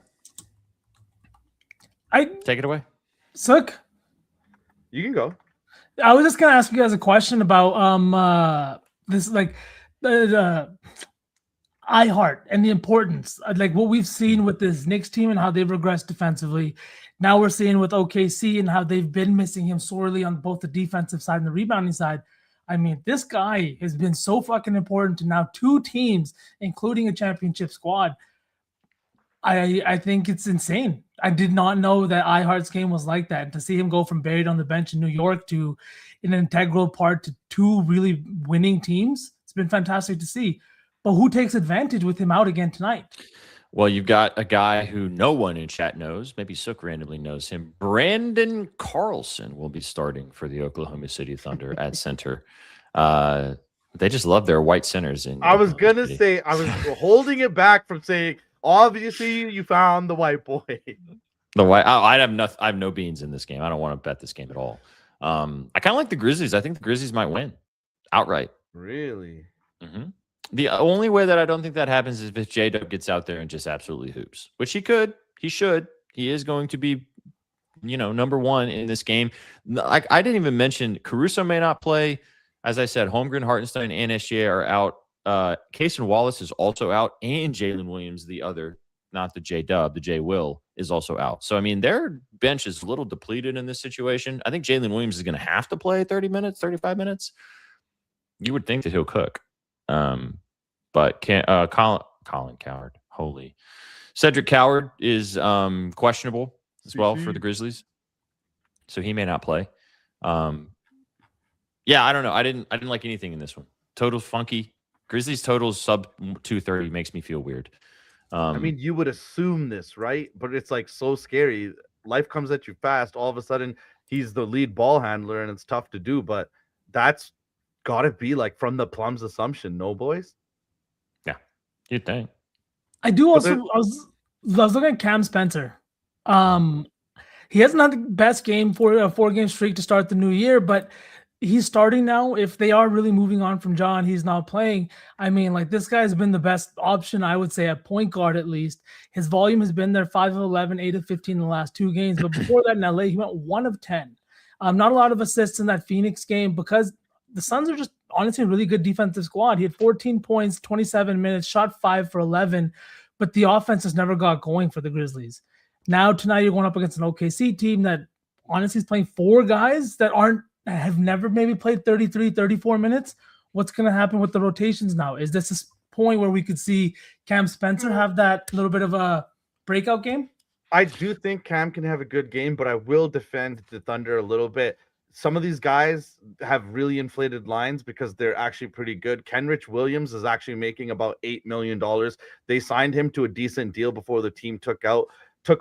[SPEAKER 2] Take it away.
[SPEAKER 3] Sook?
[SPEAKER 4] You can go.
[SPEAKER 3] I was just gonna ask you guys a question about this, like the iHeart and the importance, like what we've seen with this Knicks team and how they've regressed defensively. Now we're seeing with OKC and how they've been missing him sorely on both the defensive side and the rebounding side. I mean, this guy has been so fucking important to now 2 teams, including a championship squad. I think it's insane. I did not know that iHeart's game was like that. And to see him go from buried on the bench in New York to an integral part to 2 really winning teams, it's been fantastic to see. But who takes advantage with him out again tonight?
[SPEAKER 2] Well, you've got a guy who no one in chat knows. Maybe Sook randomly knows him. Brandon Carlson will be starting for the Oklahoma City Thunder at center. They just love their white centers.
[SPEAKER 4] I was going to say, I was holding it back from saying, obviously you found the white boy.
[SPEAKER 2] The white. I have no beans in this game. I don't want to bet this game at all. I kind of like the Grizzlies. I think the Grizzlies might win outright.
[SPEAKER 4] Really?
[SPEAKER 2] Mm-hmm. The only way that I don't think that happens is if J-Dub gets out there and just absolutely hoops, which he could. He should. He is going to be, number one in this game. I didn't even mention Caruso may not play. As I said, Holmgren, Hartenstein, and SGA are out. Cason Wallace is also out, and Jalen Williams, the other, not the J-Dub, the J-Will, is also out. So, I mean, their bench is a little depleted in this situation. I think Jalen Williams is going to have to play 30 minutes, 35 minutes. You would think that he'll cook. But Colin Coward, holy. Cedric Coward is questionable as well for the Grizzlies. So he may not play. Yeah, I don't know. I didn't like anything in this one. Totals funky. Grizzlies totals sub 230 makes me feel weird.
[SPEAKER 4] I mean, you would assume this, right? But it's like so scary. Life comes at you fast. All of a sudden, he's the lead ball handler, and it's tough to do. But that's got to be like from the Plum's assumption, no, boys?
[SPEAKER 2] Yeah, you'd think.
[SPEAKER 3] I do also. I was looking at Cam Spencer. He hasn't had the best game for a 4-game streak to start the new year, but he's starting now. If they are really moving on from John, he's not playing. I mean, like, this guy's been the best option, I would say, at point guard at least. His volume has been there, 5 of 11, 8 of 15 in the last 2 games. But before that in LA, he went 1 of 10. Not a lot of assists in that Phoenix game because the Suns are just honestly a really good defensive squad. He had 14 points, 27 minutes, shot 5 for 11, but the offense has never got going for the Grizzlies. Now tonight you're going up against an OKC team that honestly is playing 4 guys that have never maybe played 33, 34 minutes. What's going to happen with the rotations now? Is this a point where we could see Cam Spencer have that little bit of a breakout game?
[SPEAKER 4] I do think Cam can have a good game, but I will defend the Thunder a little bit. Some of these guys have really inflated lines because they're actually pretty good. Kenrich Williams is actually making about $8 million. They signed him to a decent deal before the team took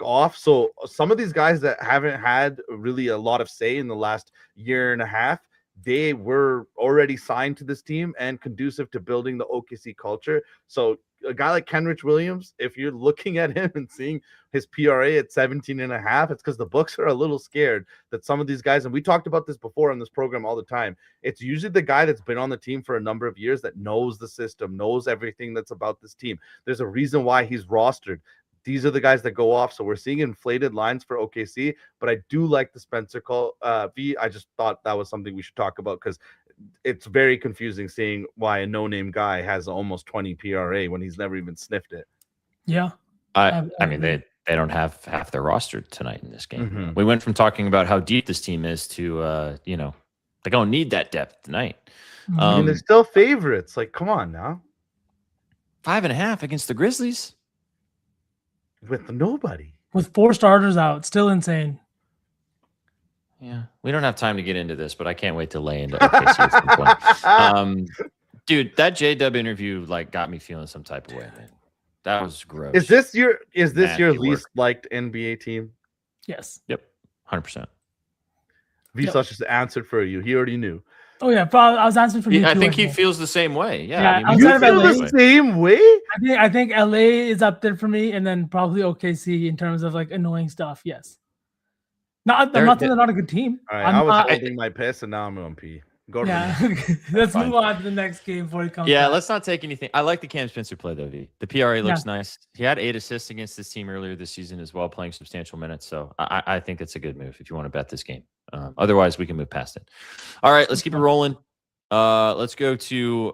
[SPEAKER 4] off. So some of these guys that haven't had really a lot of say in the last year and a half, they were already signed to this team and conducive to building the OKC culture. So a guy like Kenrich Williams, if you're looking at him and seeing his PRA at 17.5, it's because the books are a little scared that some of these guys, and we talked about this before on this program all the time, it's usually the guy that's been on the team for a number of years that knows the system, knows everything that's about this team. There's a reason why he's rostered. These are the guys that go off. So we're seeing inflated lines for OKC, but I do like the Spencer call. V, I just thought that was something we should talk about because it's very confusing seeing why a no-name guy has almost 20 PRA when he's never even sniffed it.
[SPEAKER 3] Yeah.
[SPEAKER 2] I mean, they don't have half their roster tonight in this game.
[SPEAKER 4] Mm-hmm.
[SPEAKER 2] We went from talking about how deep this team is to, they don't need that depth tonight.
[SPEAKER 4] I mean, they're still favorites. Like, come on now.
[SPEAKER 2] 5.5 against the Grizzlies.
[SPEAKER 4] With nobody.
[SPEAKER 3] With 4 starters out. Still insane.
[SPEAKER 2] Yeah. We don't have time to get into this, but I can't wait to lay into OKC at some point. Dude, that J-Dub interview got me feeling some type of way, man. That was gross.
[SPEAKER 4] Is this your least liked NBA team?
[SPEAKER 3] Yes.
[SPEAKER 2] Yep. 100%.
[SPEAKER 4] Vsauce just answered for you. He already knew.
[SPEAKER 3] Oh yeah, I was answering for you.
[SPEAKER 2] I think he feels the same way.
[SPEAKER 3] Yeah,
[SPEAKER 4] you feel the same way?
[SPEAKER 3] I think LA is up there for me, and then probably OKC in terms of annoying stuff. Yes. I'm not saying they're not a good team.
[SPEAKER 4] All right, I was holding my piss, and now I'm on pee. Go to
[SPEAKER 3] Yeah.
[SPEAKER 4] Renee.
[SPEAKER 3] Let's
[SPEAKER 2] Fine.
[SPEAKER 3] move on to the next game before he comes
[SPEAKER 2] Yeah,
[SPEAKER 3] back.
[SPEAKER 2] let's not take anything. I like the Cam Spencer play though, V. The PRA looks
[SPEAKER 3] Yeah.
[SPEAKER 2] nice. He had 8 assists against this team earlier this season as well, playing substantial minutes. So I think it's a good move if you want to bet this game. Otherwise, we can move past it. All right, let's keep it rolling. Let's go to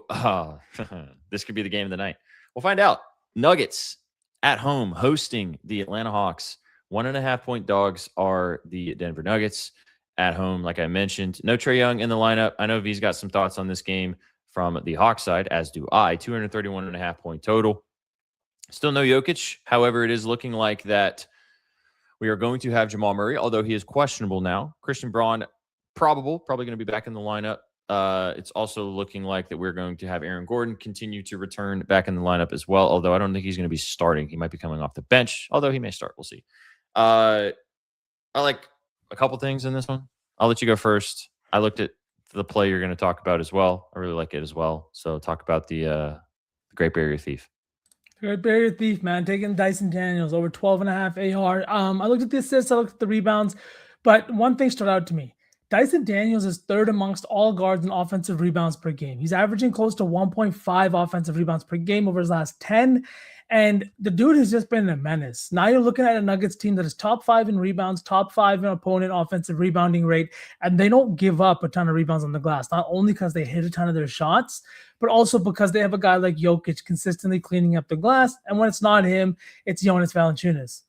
[SPEAKER 2] this could be the game of the night. We'll find out. Nuggets at home hosting the Atlanta Hawks. 1.5-point dogs are the Denver Nuggets at home. Like I mentioned, no Trae Young in the lineup. I know V's got some thoughts on this game from the Hawks side, as do I. 231.5-point total. Still no Jokic. However, it is looking like that we are going to have Jamal Murray, although he is questionable now. Christian Braun, probably going to be back in the lineup. It's also looking like that we're going to have Aaron Gordon continue to return back in the lineup as well, although I don't think he's going to be starting. He might be coming off the bench, although he may start. We'll see. I like a couple things in this one. I'll let you go first. I looked at the play you're going to talk about as well. I really like it as well. So talk about the Great Barrier Thief.
[SPEAKER 3] Great Barrier Thief, man. Taking Dyson Daniels over 12.5 AR. I looked at the assists, I looked at the rebounds, but one thing stood out to me. Dyson Daniels is third amongst all guards in offensive rebounds per game. He's averaging close to 1.5 offensive rebounds per game over his last 10. And the dude has just been a menace. Now you're looking at a Nuggets team that is top 5 in rebounds, top 5 in opponent offensive rebounding rate, and they don't give up a ton of rebounds on the glass, not only because they hit a ton of their shots, but also because they have a guy like Jokic consistently cleaning up the glass. And when it's not him, it's Jonas Valanciunas.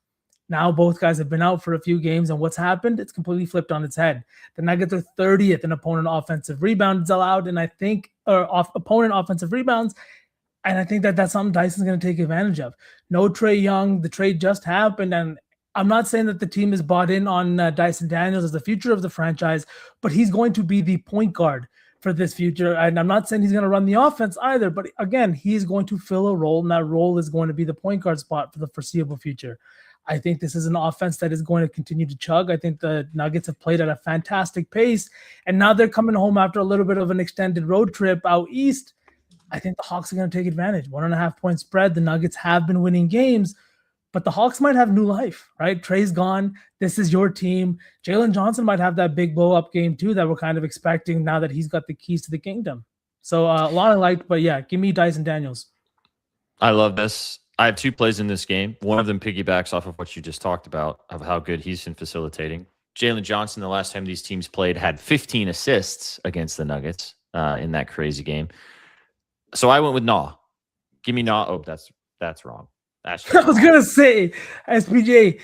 [SPEAKER 3] Now both guys have been out for a few games, and what's happened? It's completely flipped on its head. The Nuggets are 30th in opponent offensive rebounds allowed, and I think opponent offensive rebounds. And I think that that's something Dyson's going to take advantage of. No Trae Young. The trade just happened. And I'm not saying that the team is bought in on Dyson Daniels as the future of the franchise, but he's going to be the point guard for this future. And I'm not saying he's going to run the offense either. But again, he's going to fill a role, and that role is going to be the point guard spot for the foreseeable future. I think this is an offense that is going to continue to chug. I think the Nuggets have played at a fantastic pace. And now they're coming home after a little bit of an extended road trip out east. I think the Hawks are going to take advantage. 1.5-point spread. The Nuggets have been winning games, but the Hawks might have new life, right? Trae's gone. This is your team. Jalen Johnson might have that big blow-up game too that we're kind of expecting now that he's got the keys to the kingdom. So a lot I liked, but yeah, give me Dyson Daniels.
[SPEAKER 2] I love this. I have 2 plays in this game. One of them piggybacks off of what you just talked about, of how good he's been facilitating. Jalen Johnson, the last time these teams played, had 15 assists against the Nuggets in that crazy game. So I went with Nah. Give me Nah. Oh, that's wrong. That's
[SPEAKER 3] I was gonna say, SPJ,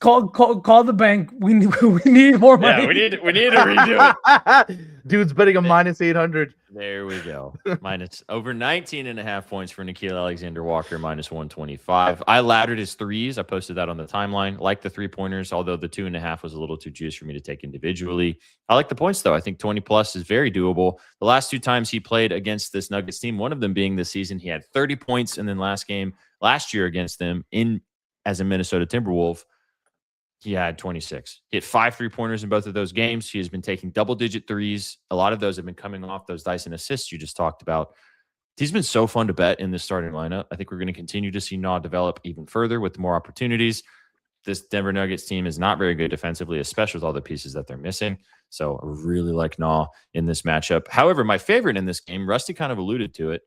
[SPEAKER 3] call the bank. We need more money.
[SPEAKER 2] Yeah, we need to redo it.
[SPEAKER 4] Dude's betting a minus 800.
[SPEAKER 2] There we go. Minus over 19.5 points for Nickeil Alexander-Walker, minus 125. I laddered his threes. I posted that on the timeline. Like the 3-pointers, although the 2.5 was a little too juice for me to take individually. I like the points, though. I think 20 plus is very doable. The last 2 times he played against this Nuggets team, one of them being this season, he had 30 points, and then last year against them as a Minnesota Timberwolf, he had 26. He had 5 3-pointers in both of those games. He has been taking double-digit threes. A lot of those have been coming off those Dyson assists you just talked about. He's been so fun to bet in this starting lineup. I think we're going to continue to see Nah develop even further with more opportunities. This Denver Nuggets team is not very good defensively, especially with all the pieces that they're missing. So I really like Nah in this matchup. However, my favorite in this game, Rusty kind of alluded to it.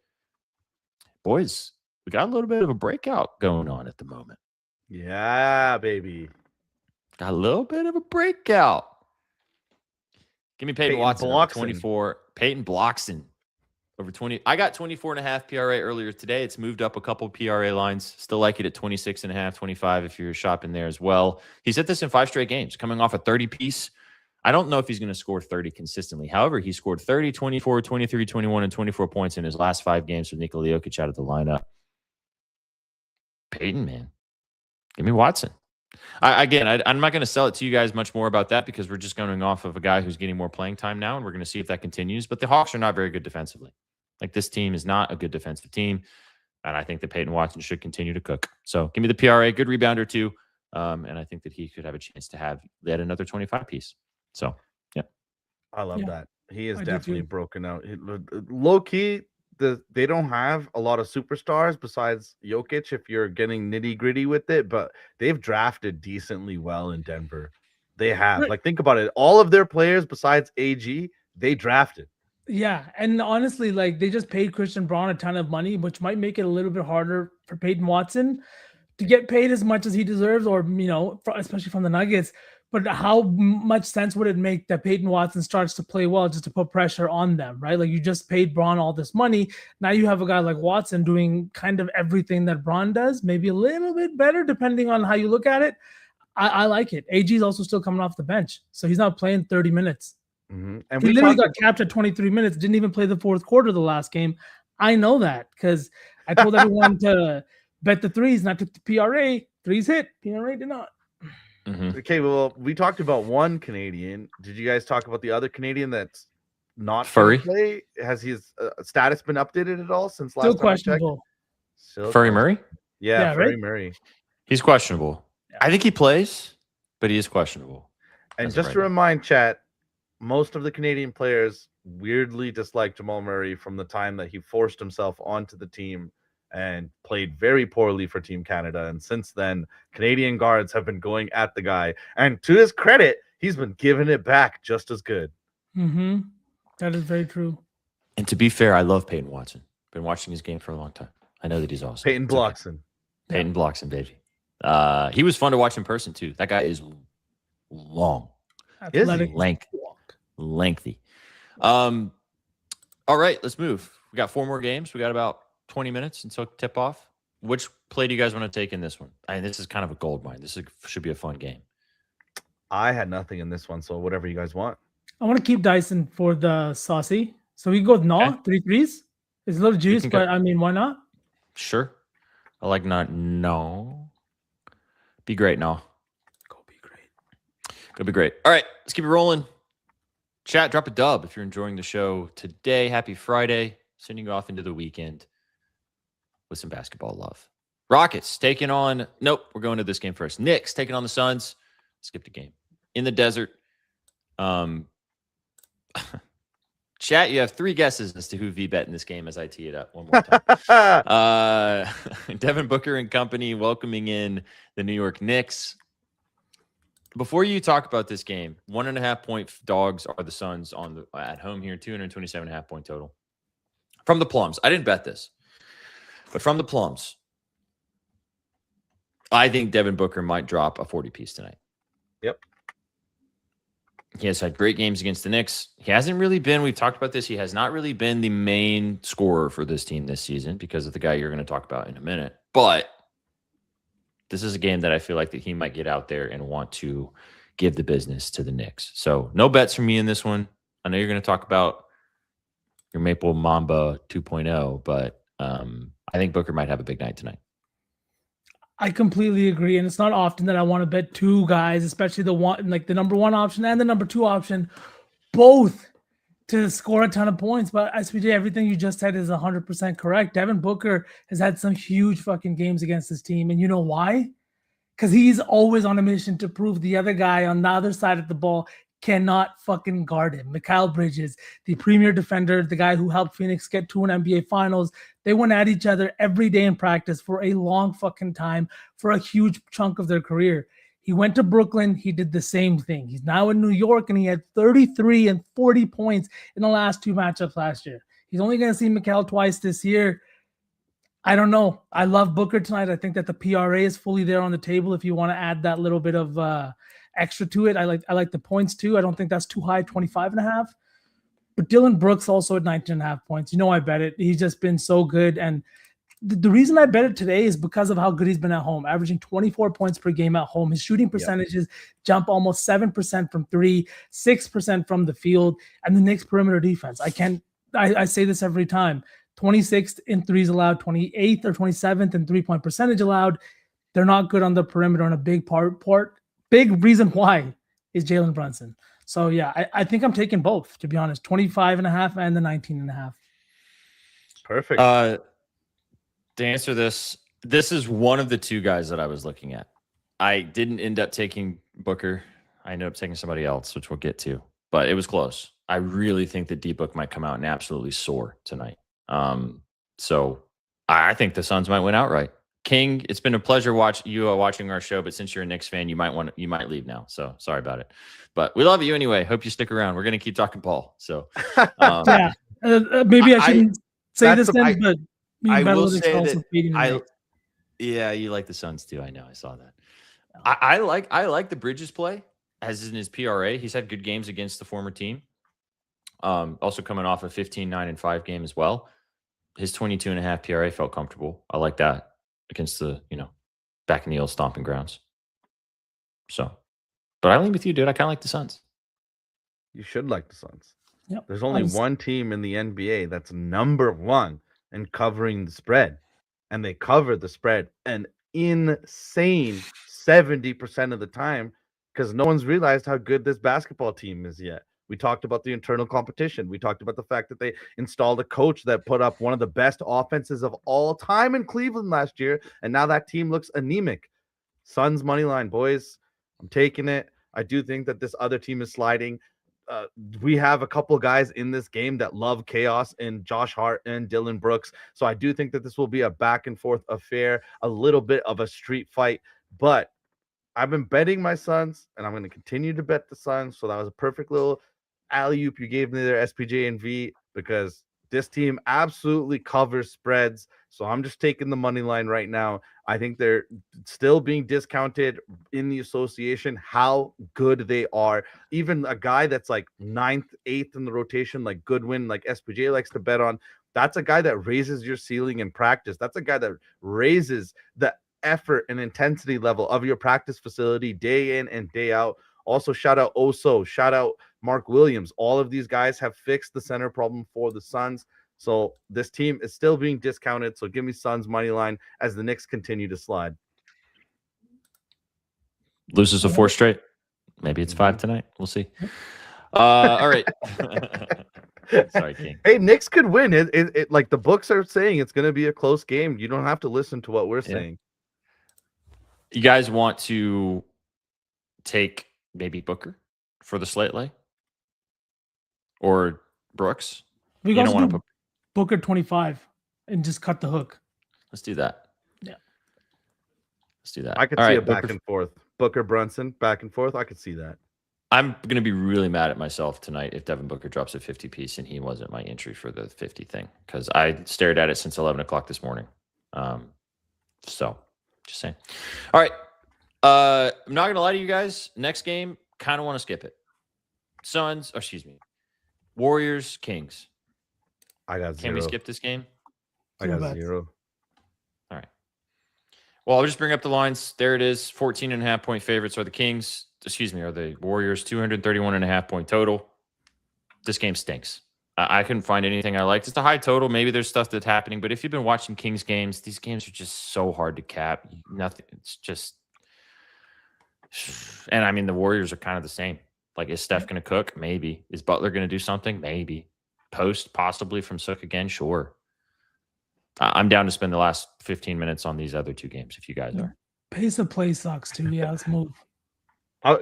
[SPEAKER 2] Boys, we got a little bit of a breakout going on at the moment.
[SPEAKER 4] Yeah, baby.
[SPEAKER 2] Got a little bit of a breakout. Give me Peyton Watson over 24. Peyton Bloxson over 20. I got 24.5 PRA earlier today. It's moved up a couple PRA lines. Still like it at 26.5, 25 if you're shopping there as well. He's hit this in 5 straight games, coming off a 30-piece. I don't know if he's going to score 30 consistently. However, he scored 30, 24, 23, 21, and 24 points in his last 5 games with Nikola Jokic out of the lineup. Peyton, man. Give me Watson. I'm not going to sell it to you guys much more about that because we're just going off of a guy who's getting more playing time now, and we're going to see if that continues. But the Hawks are not very good defensively. Like, this team is not a good defensive team, and I think that Peyton Watson should continue to cook. So give me the PRA, good rebounder too, and I think that he could have a chance to have yet another 25-piece. So, yeah.
[SPEAKER 4] I love that. He is
[SPEAKER 3] I
[SPEAKER 4] definitely broken out. Low-key, they don't have a lot of superstars besides Jokic if you're getting nitty-gritty with it, but they've drafted decently well in Denver. They have. Like, think about it. All of their players besides AG, they drafted.
[SPEAKER 3] Yeah, and honestly, like they just paid Christian Braun a ton of money, which might make it a little bit harder for Peyton Watson to get paid as much as he deserves, or especially from the Nuggets. But how much sense would it make that Peyton Watson starts to play well just to put pressure on them, right? Like you just paid Braun all this money. Now you have a guy like Watson doing kind of everything that Braun does, maybe a little bit better depending on how you look at it. I like it. AG is also still coming off the bench, so he's not playing 30 minutes.
[SPEAKER 4] Mm-hmm. And
[SPEAKER 3] he literally got capped at 23 minutes, didn't even play the fourth quarter of the last game. I know that because I told everyone to bet the threes, and I took the PRA. Threes hit, PRA did not.
[SPEAKER 4] Mm-hmm. Okay, well, we talked about one Canadian. Did you guys talk about the other Canadian that's not
[SPEAKER 2] Furry?
[SPEAKER 4] Play? Has his status been updated at all since last
[SPEAKER 3] Still
[SPEAKER 4] time
[SPEAKER 3] questionable.
[SPEAKER 4] Still
[SPEAKER 2] Furry Murray?
[SPEAKER 4] Yeah, Furry
[SPEAKER 3] right?
[SPEAKER 4] Murray.
[SPEAKER 2] He's questionable. Yeah. I think he plays, but he is questionable.
[SPEAKER 4] And just to remind chat, most of the Canadian players weirdly dislike Jamal Murray from the time that he forced himself onto the team and played very poorly for Team Canada. And since then, Canadian guards have been going at the guy. And to his credit, he's been giving it back just as good.
[SPEAKER 3] Mm-hmm. That is very true.
[SPEAKER 2] And to be fair, I love Peyton Watson. Been watching his game for a long time. I know that he's awesome.
[SPEAKER 4] Peyton Blockson.
[SPEAKER 2] Okay. Peyton Blockson, baby. He was fun to watch in person, too. That guy is long.
[SPEAKER 3] Athletic.
[SPEAKER 2] Lengthy. All right, let's move. We got 4 more games. We got about 20 minutes until tip off. Which play do you guys want to take in this one? I mean, this is kind of a gold mine. This should be a fun game.
[SPEAKER 4] I had nothing in this one, so whatever you guys want.
[SPEAKER 3] I want to keep Dyson for the saucy. So we can go with no, 3 threes. It's a little juice, but I mean, why not?
[SPEAKER 2] Sure. I like not no. Be great, no. Go be great. All right, let's keep it rolling. Chat, drop a dub if you're enjoying the show today. Happy Friday. Sending you off into the weekend with some basketball love. Rockets taking on, nope, we're going to this game first. Knicks taking on the Suns. Skipped a game. In the desert. Chat, you have 3 guesses as to who V-bet in this game as I tee it up one more time. Devin Booker and company welcoming in the New York Knicks. Before you talk about this game, 1.5 point dogs are the Suns at home here, 227.5 point total. From the Plums, I didn't bet this, but from the Plums, I think Devin Booker might drop a 40-piece tonight.
[SPEAKER 4] Yep.
[SPEAKER 2] He has had great games against the Knicks. He hasn't really been, we've talked about this, he has not really been the main scorer for this team this season because of the guy you're going to talk about in a minute. But this is a game that I feel like that he might get out there and want to give the business to the Knicks. So no bets from me in this one. I know you're going to talk about your Maple Mamba 2.0, but I think Booker might have a big night tonight.
[SPEAKER 3] I completely agree. And it's not often that I want to bet 2 guys, especially the number 1 option and the number 2 option, both to score a ton of points. But SPJ, everything you just said is 100% correct. Devin Booker has had some huge fucking games against his team. And you know why? Because he's always on a mission to prove the other guy on the other side of the ball cannot fucking guard him. Mikal Bridges, the premier defender, the guy who helped Phoenix get to an NBA Finals. They went at each other every day in practice for a long fucking time for a huge chunk of their career. He went to Brooklyn. He did the same thing. He's now in New York, and he had 33 and 40 points in the last 2 matchups last year. He's only going to see Mikal twice this year. I don't know. I love Booker tonight. I think that the PRA is fully there on the table if you want to add that little bit of extra to it. I like the points too. I don't think that's too high, 25.5. But Dylan Brooks also at 19.5 points. You know I bet it. He's just been so good. And the reason I bet it today is because of how good he's been at home, averaging 24 points per game at home. His shooting percentages jump almost 7% from 3, 6% from the field, and the Knicks perimeter defense. I say this every time. 26th in threes allowed, 28th or 27th in 3-point percentage allowed. They're not good on the perimeter, and a big reason why is Jalen Brunson. So yeah, I think I'm taking both, to be honest, 25.5 and the 19.5.
[SPEAKER 4] Perfect.
[SPEAKER 2] To answer this is one of the 2 guys that I was looking at. I didn't end up taking Booker. I ended up taking somebody else, which we'll get to, but it was close. I really think that D-Book might come out and absolutely soar tonight. So I think the Suns might win outright. King, it's been a pleasure watching our show, but since you're a Knicks fan, you might leave now. So sorry about it. But we love you anyway. Hope you stick around. We're gonna keep talking Paul. So
[SPEAKER 3] yeah. Maybe I shouldn't say this then, but
[SPEAKER 2] I will
[SPEAKER 3] Analytics
[SPEAKER 2] say
[SPEAKER 3] also
[SPEAKER 2] that
[SPEAKER 3] beating the Knicks.
[SPEAKER 2] yeah, you like the Suns too. I know. I saw that. I like the Bridges play as in his PRA. He's had good games against the former team. Also coming off a 15-9-5 game as well. His 22.5 PRA felt comfortable. I like that against the, back in the old stomping grounds. So, but I lean with you, dude. I kind of like the Suns.
[SPEAKER 4] You should like the Suns.
[SPEAKER 3] Yep.
[SPEAKER 4] There's only one team in the NBA that's number one in covering the spread, and they cover the spread an insane 70% of the time because no one's realized how good this basketball team is yet. We talked about the internal competition. We talked about the fact that they installed a coach that put up one of the best offenses of all time in Cleveland last year, and now that team looks anemic. Suns money line, boys. I'm taking it. I do think that this other team is sliding. We have a couple guys in this game that love chaos in Josh Hart and Dylan Brooks. So I do think that this will be a back and forth affair, a little bit of a street fight. But I've been betting my Suns, and I'm going to continue to bet the Suns. So that was a perfect little alley-oop you gave me there, SPJ and V, because this team absolutely covers spreads. So I'm just taking the money line right now. I think they're still being discounted in the association, how good they are. Even a guy that's like 9th, 8th in the rotation, like Goodwin, like SPJ likes to bet on, that's a guy that raises your ceiling in practice. That's a guy that raises the effort and intensity level of your practice facility day in and day out. Also, shout out Oso, shout out Mark Williams. All of these guys have fixed the center problem for the Suns. So this team is still being discounted. So give me Suns money line as the Knicks continue to slide.
[SPEAKER 2] Loses a 4 straight. Maybe it's 5 tonight. We'll see. All right. Sorry, King.
[SPEAKER 4] Hey, Knicks could win. It like the books are saying it's going to be a close game. You don't have to listen to what we're saying.
[SPEAKER 2] You guys want to take maybe Booker for the slate lay? Or Brooks?
[SPEAKER 3] We got to do Booker 25 and just cut the hook.
[SPEAKER 2] Let's do that.
[SPEAKER 3] Yeah.
[SPEAKER 2] Let's do that.
[SPEAKER 4] I could see a back and forth. Booker Brunson, back and forth. I could see that.
[SPEAKER 2] I'm going to be really mad at myself tonight if Devin Booker drops a 50 piece and he wasn't my entry for the 50 thing, because I stared at it since 11 o'clock this morning. So just saying. All right. I'm not going to lie to you guys. Next game, kind of want to skip it. Warriors, Kings.
[SPEAKER 4] I got 0.
[SPEAKER 2] Can we skip this game?
[SPEAKER 4] I got 0.
[SPEAKER 2] All right. Well, I'll just bring up the lines. There it is. 14.5 point favorites are the Kings. Are the Warriors. 231.5 point total. This game stinks. I couldn't find anything I liked. It's a high total. Maybe there's stuff that's happening, but if you've been watching Kings games, these games are just so hard to cap. Nothing. It's just, and I mean, the Warriors are kind of the same. Like, is Steph going to cook? Maybe. Is Butler going to do something? Maybe. Post, possibly from Sook again? Sure. I'm down to spend the last 15 minutes on these other two games if you guys are.
[SPEAKER 3] Pace of play sucks too. Yeah, let's move.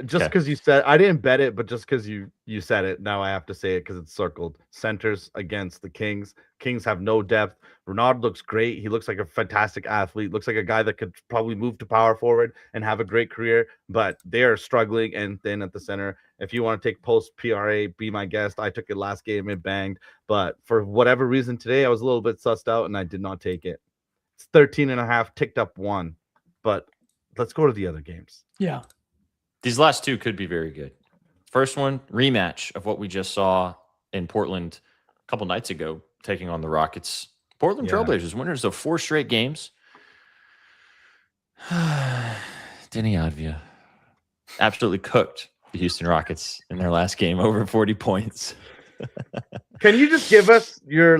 [SPEAKER 4] Just because you said, I didn't bet it, but just because you said it, now I have to say it because it's circled. Centers against the Kings. Kings have no depth. Renard looks great. He looks like a fantastic athlete. Looks like a guy that could probably move to power forward and have a great career, but they are struggling and thin at the center. If you want to take post PRA, be my guest. I took it last game. It banged. But for whatever reason today, I was a little bit sussed out and I did not take it. It's 13.5, ticked up 1. But let's go to the other games.
[SPEAKER 3] Yeah.
[SPEAKER 2] These last two could be very good. First one, rematch of what we just saw in Portland a couple nights ago, taking on the Rockets. Portland Trailblazers, winners of 4 straight games. Denny Advia absolutely cooked the Houston Rockets in their last game, over 40 points.
[SPEAKER 4] Can you just give us your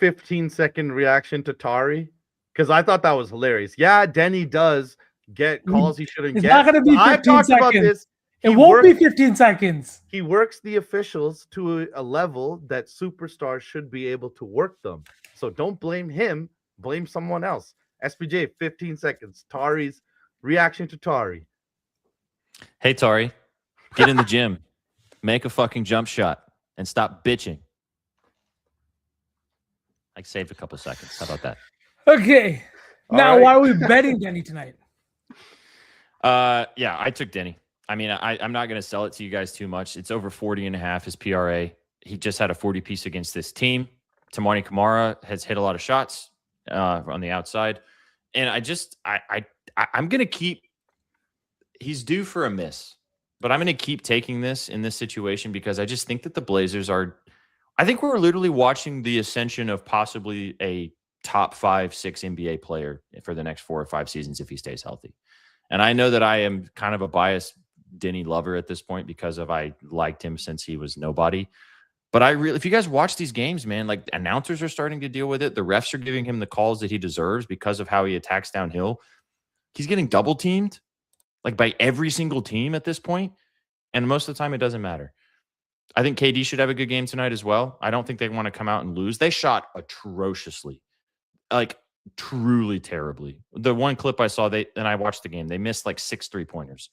[SPEAKER 4] 15-second reaction to Tari? Because I thought that was hilarious. Yeah, Denny does get calls he shouldn't get.
[SPEAKER 3] It's not going to be 15 seconds. About this. It won't be 15 seconds.
[SPEAKER 4] He works the officials to a level that superstars should be able to work them. So don't blame him. Blame someone else. SPJ, 15 seconds. Tari's reaction to Tari.
[SPEAKER 2] Hey, Tari, get in the gym. Make a fucking jump shot and stop bitching. I saved a couple seconds. How about that?
[SPEAKER 3] Okay. Now, why are we betting Denny tonight?
[SPEAKER 2] Yeah, I took Denny. I mean, I'm not going to sell it to you guys too much. It's over 40.5 his PRA. He just had a 40 piece against this team. Tamani Kamara has hit a lot of shots on the outside. And I'm going to keep, he's due for a miss, but I'm going to keep taking this in this situation because I just think that the Blazers are, I think we're literally watching the ascension of possibly a top 5, 6 NBA player for the next 4 or 5 seasons if he stays healthy. And I know that I am kind of a biased Denny lover at this point because I liked him since he was nobody. But if you guys watch these games, man, like announcers are starting to deal with it. The refs are giving him the calls that he deserves because of how he attacks downhill. He's getting double teamed like by every single team at this point. And most of the time it doesn't matter. I think KD should have a good game tonight as well. I don't think they want to come out and lose. They shot atrociously, like truly terribly. The one clip I saw, and I watched the game, they missed like 6 3-pointers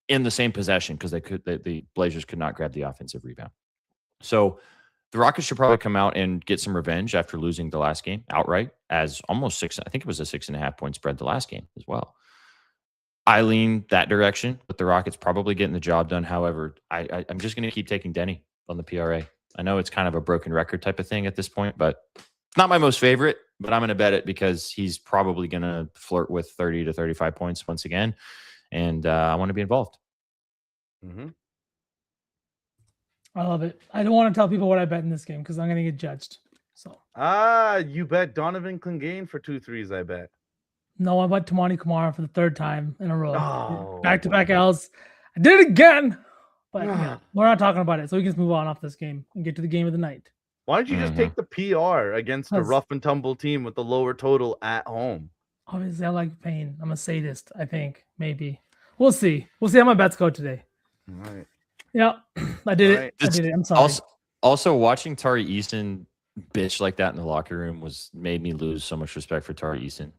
[SPEAKER 2] in the same possession because the Blazers could not grab the offensive rebound. So the Rockets should probably come out and get some revenge after losing the last game outright as almost 6. I think it was a 6.5 point spread the last game as well. I lean that direction, but the Rockets probably getting the job done. However, I'm just going to keep taking Denny on the PRA. I know it's kind of a broken record type of thing at this point, but it's not my most favorite, but I'm going to bet it because he's probably going to flirt with 30 to 35 points once again. And I want to be involved.
[SPEAKER 4] Mm-hmm.
[SPEAKER 3] I love it. I don't want to tell people what I bet in this game because I'm going to get judged. So
[SPEAKER 4] you bet Donovan Clingan for 2 threes, I bet.
[SPEAKER 3] No, I bet Tamani Kamara for the 3rd time in a row.
[SPEAKER 4] Oh.
[SPEAKER 3] Back-to-back L's. I did it again. But yeah, we're not talking about it. So we can just move on off this game and get to the game of the night.
[SPEAKER 4] Why don't you just take the PR against a rough and tumble team with the lower total at home?
[SPEAKER 3] Obviously, I like pain. I'm a sadist, I think. Maybe. We'll see. We'll see how my bets go today.
[SPEAKER 4] All right.
[SPEAKER 3] Yeah, I did it. I did it. I'm sorry.
[SPEAKER 2] Also, watching Tari Eason bitch like that in the locker room made me lose so much respect for Tari Eason.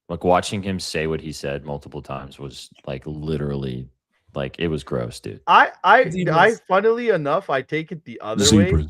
[SPEAKER 2] Like watching him say what he said multiple times was like literally like it was gross, dude.
[SPEAKER 4] I funnily enough, I take it the other way.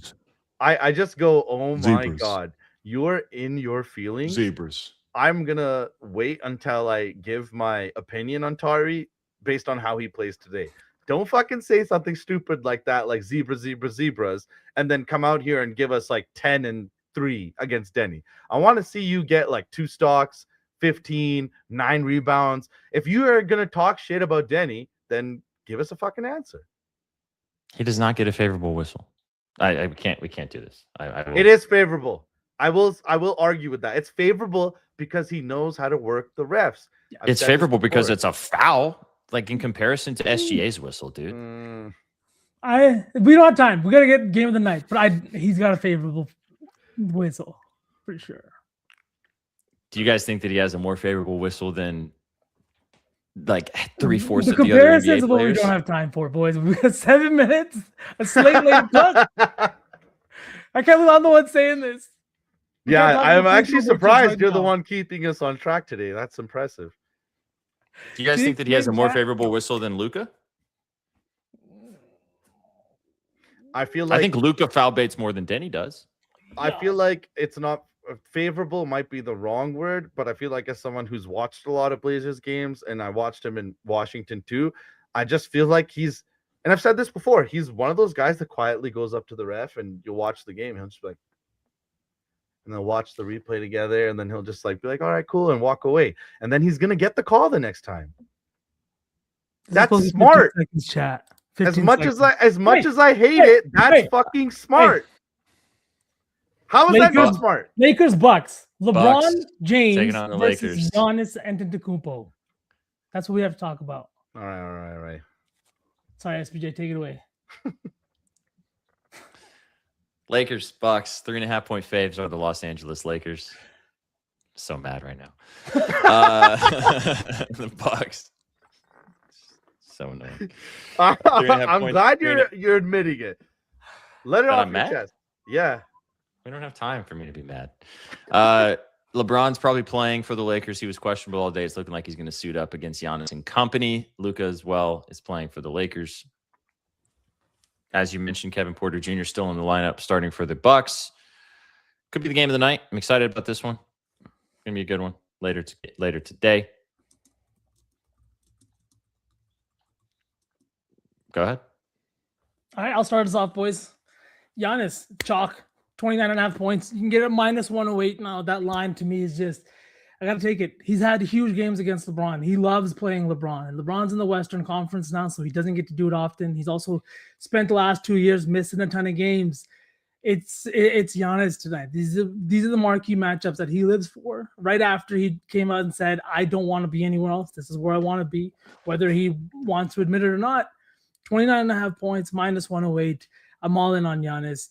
[SPEAKER 4] I just go, oh my God, you're in your feelings.
[SPEAKER 5] Zebras.
[SPEAKER 4] I'm gonna wait until I give my opinion on Tari based on how he plays today. Don't fucking say something stupid like that, like zebras, and then come out here and give us like 10 and 3 against Denny. I want to see you get like 2 stocks, 15, 9 rebounds. If you are gonna talk shit about Denny, then give us a fucking answer.
[SPEAKER 2] He does not get a favorable whistle. We can't do this.
[SPEAKER 4] It is favorable. I will argue with that. It's favorable because he knows how to work the refs.
[SPEAKER 2] It's favorable because it's a foul, like in comparison to SGA's whistle, dude.
[SPEAKER 3] We don't have time. We gotta get game of the night, but he's got a favorable whistle for sure.
[SPEAKER 2] Do you guys think that he has a more favorable whistle than like 3/4 of the other NBA players?
[SPEAKER 3] The comparisons of what we don't have time for, boys. We got 7 minutes. A slate late plus. I can't believe I'm the one saying this.
[SPEAKER 4] Yeah, I'm actually surprised you're the one keeping us on track today. That's impressive.
[SPEAKER 2] Do you guys think that he has a more favorable whistle than Luka?
[SPEAKER 4] I
[SPEAKER 2] think Luka foul baits more than Denny does.
[SPEAKER 4] I feel like it's not favorable, might be the wrong word, but I feel like as someone who's watched a lot of Blazers games, and I watched him in Washington too, I just feel like he's, and I've said this before, he's one of those guys that quietly goes up to the ref and you'll watch the game, he'll just be like, and they'll watch the replay together, and then he'll just like be like, all right, cool, and walk away. And then he's gonna get the call the next time. That's smart.
[SPEAKER 3] Chat.
[SPEAKER 4] As much as I hate it, that's fucking smart. How is that not smart?
[SPEAKER 3] Lakers Bucks. LeBron
[SPEAKER 2] Bucks
[SPEAKER 3] James
[SPEAKER 2] taking on the
[SPEAKER 3] versus
[SPEAKER 2] Lakers.
[SPEAKER 3] Giannis Antetokounmpo. That's what we have to talk about.
[SPEAKER 4] All right.
[SPEAKER 3] Sorry, SBJ, take it away.
[SPEAKER 2] Lakers, Bucks, 3.5 point faves are the Los Angeles Lakers. So mad right now. The Bucks. So annoying.
[SPEAKER 4] I'm glad you're admitting it. Let it off your chest. Yeah.
[SPEAKER 2] We don't have time for me to be mad. LeBron's probably playing for the Lakers. He was questionable all day. It's looking like he's going to suit up against Giannis and company. Luka as well is playing for the Lakers. As you mentioned, Kevin Porter Jr. still in the lineup, starting for the Bucks. Could be the game of the night. I'm excited about this one. It's going to be a good one. later today. Go ahead.
[SPEAKER 3] All right, I'll start us off, boys. Giannis, chalk, 29.5 points. You can get it minus 108 now. That line to me is just, I got to take it. He's had huge games against LeBron. He loves playing LeBron. And LeBron's in the Western Conference now, so he doesn't get to do it often. He's also spent the last 2 years missing a ton of games. It's Giannis tonight. These are the marquee matchups that he lives for. Right after he came out and said, I don't want to be anywhere else. This is where I want to be, whether he wants to admit it or not. 29.5 points, minus 108. I'm all in on Giannis.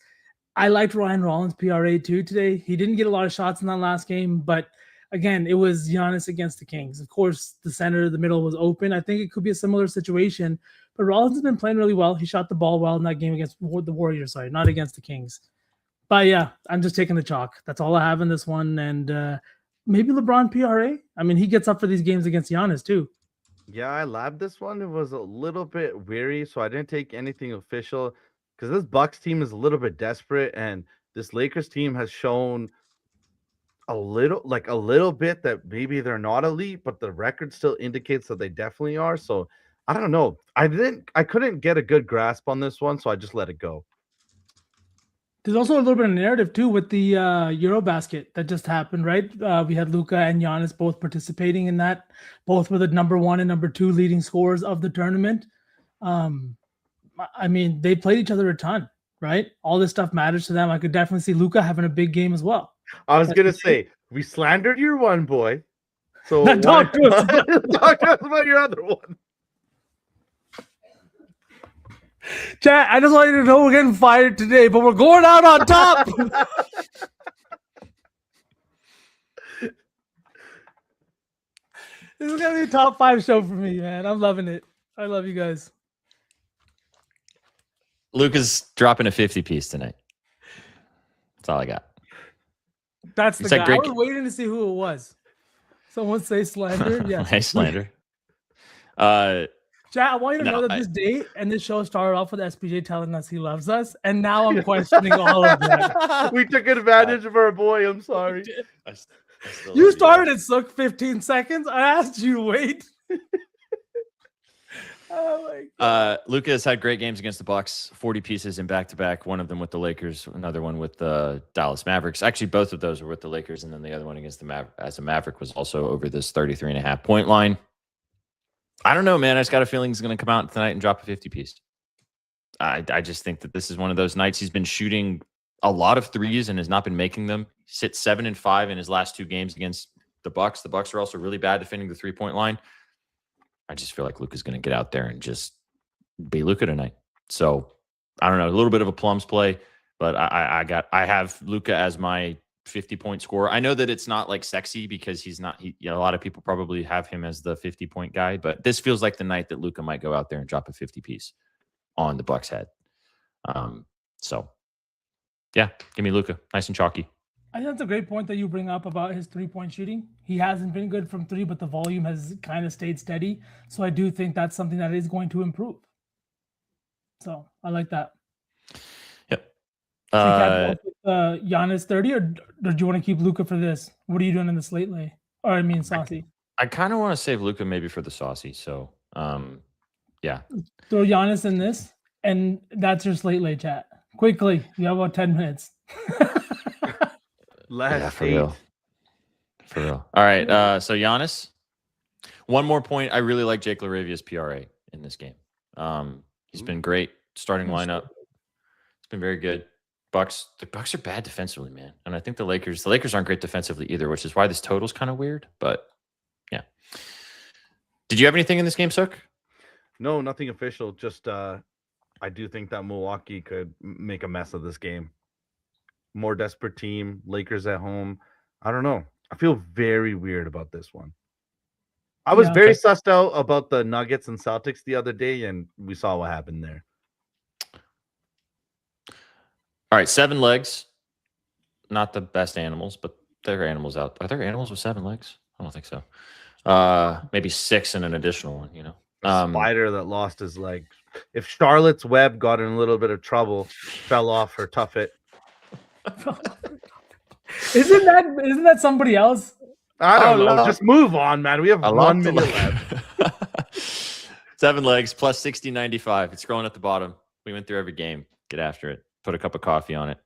[SPEAKER 3] I liked Ryan Rollins' PRA too today. He didn't get a lot of shots in that last game, but again, it was Giannis against the Kings. Of course, the center, the middle was open. I think it could be a similar situation, but Rollins has been playing really well. He shot the ball well in that game against the Warriors, not against the Kings. But yeah, I'm just taking the chalk. That's all I have in this one. And maybe LeBron PRA. I mean, he gets up for these games against Giannis too.
[SPEAKER 4] Yeah, I labbed this one. It was a little bit weary, so I didn't take anything official because this Bucks team is a little bit desperate, and this Lakers team has shown a little bit that maybe they're not elite, but the record still indicates that they definitely are. So I don't know. I couldn't get a good grasp on this one, so I just let it go.
[SPEAKER 3] There's also a little bit of narrative too with the Eurobasket that just happened, right? We had Luka and Giannis both participating in that. Both were the number 1 and number 2 leading scorers of the tournament. I mean, they played each other a ton, right? All this stuff matters to them. I could definitely see Luka having a big game as well.
[SPEAKER 4] I was going to say, we slandered your one, boy. So
[SPEAKER 3] talk to us
[SPEAKER 4] about your other one.
[SPEAKER 3] Chat, I just want you to know we're getting fired today, but we're going out on top. This is going to be a top 5 show for me, man. I'm loving it. I love you guys.
[SPEAKER 2] Luka's dropping a 50 piece tonight. That's all I got.
[SPEAKER 3] That's the guy. I was waiting to see who it was. Someone say slander. Yes.
[SPEAKER 2] Hey, slander.
[SPEAKER 3] Chat, I want you to know that this date and this show started off with SPJ telling us he loves us, and now I'm questioning all of that.
[SPEAKER 4] We took advantage of our boy. I'm sorry.
[SPEAKER 3] You started it, Sook, 15 seconds. I asked you to wait. Oh my God.
[SPEAKER 2] Luka has had great games against the Bucks, 40 pieces in back-to-back, one of them with the Lakers, another one with the Dallas Mavericks. Actually, both of those were with the Lakers, and then the other one against the as a Maverick was also over this 33.5 point line. I don't know, man. I just got a feeling he's going to come out tonight and drop a 50 piece. I just think that this is one of those nights. He's been shooting a lot of threes and has not been making them. He sits 7 and 5 in his last 2 games against the Bucks. The Bucks are also really bad defending the 3-point line. I just feel like Luka's going to get out there and just be Luka tonight. So I don't know, a little bit of a plums play, but I have Luka as my 50-point scorer. I know that it's not like sexy because he's not. A lot of people probably have him as the 50-point guy, but this feels like the night that Luka might go out there and drop a 50 piece on the Bucks' head. So yeah, give me Luka, nice and chalky.
[SPEAKER 3] I think that's a great point that you bring up about his 3-point shooting. He hasn't been good from 3, but the volume has kind of stayed steady. So I do think that's something that is going to improve. So I like that.
[SPEAKER 2] Yep.
[SPEAKER 3] Giannis 30, or do you want to keep Luka for this? What are you doing in the slate lay? Or I mean, saucy.
[SPEAKER 2] I kind of want to save Luka maybe for the saucy. So yeah.
[SPEAKER 3] Throw Giannis in this, and that's your slate lay, chat. Quickly, you have about 10 minutes.
[SPEAKER 2] For real. All right. So Giannis, one more point. I really like Jake LaRavia's PRA in this game. He's been great starting lineup. It's been very good. The Bucks are bad defensively, man. And I think the Lakers aren't great defensively either, which is why this total's kind of weird. But yeah. Did you have anything in this game, Sook?
[SPEAKER 4] No, nothing official. Just I do think that Milwaukee could make a mess of this game. More desperate team, Lakers at home. I don't know. I feel very weird about this one. I was very sussed out about the Nuggets and Celtics the other day, and we saw what happened there.
[SPEAKER 2] All right, 7 legs. Not the best animals, but there are animals out. Are there animals with 7 legs? I don't think so. Maybe 6 and an additional one, you know.
[SPEAKER 4] A spider that lost his leg. If Charlotte's Web got in a little bit of trouble, fell off her tuffet.
[SPEAKER 3] Isn't that somebody else?
[SPEAKER 4] I don't know.
[SPEAKER 2] no.
[SPEAKER 4] Just move on, man. We have
[SPEAKER 2] I
[SPEAKER 4] 1
[SPEAKER 2] locked
[SPEAKER 4] minute
[SPEAKER 2] the
[SPEAKER 4] left.
[SPEAKER 2] 7 legs plus 60.95. It's scrolling at the bottom. We went through every game. Get after it. Put a cup of coffee on it.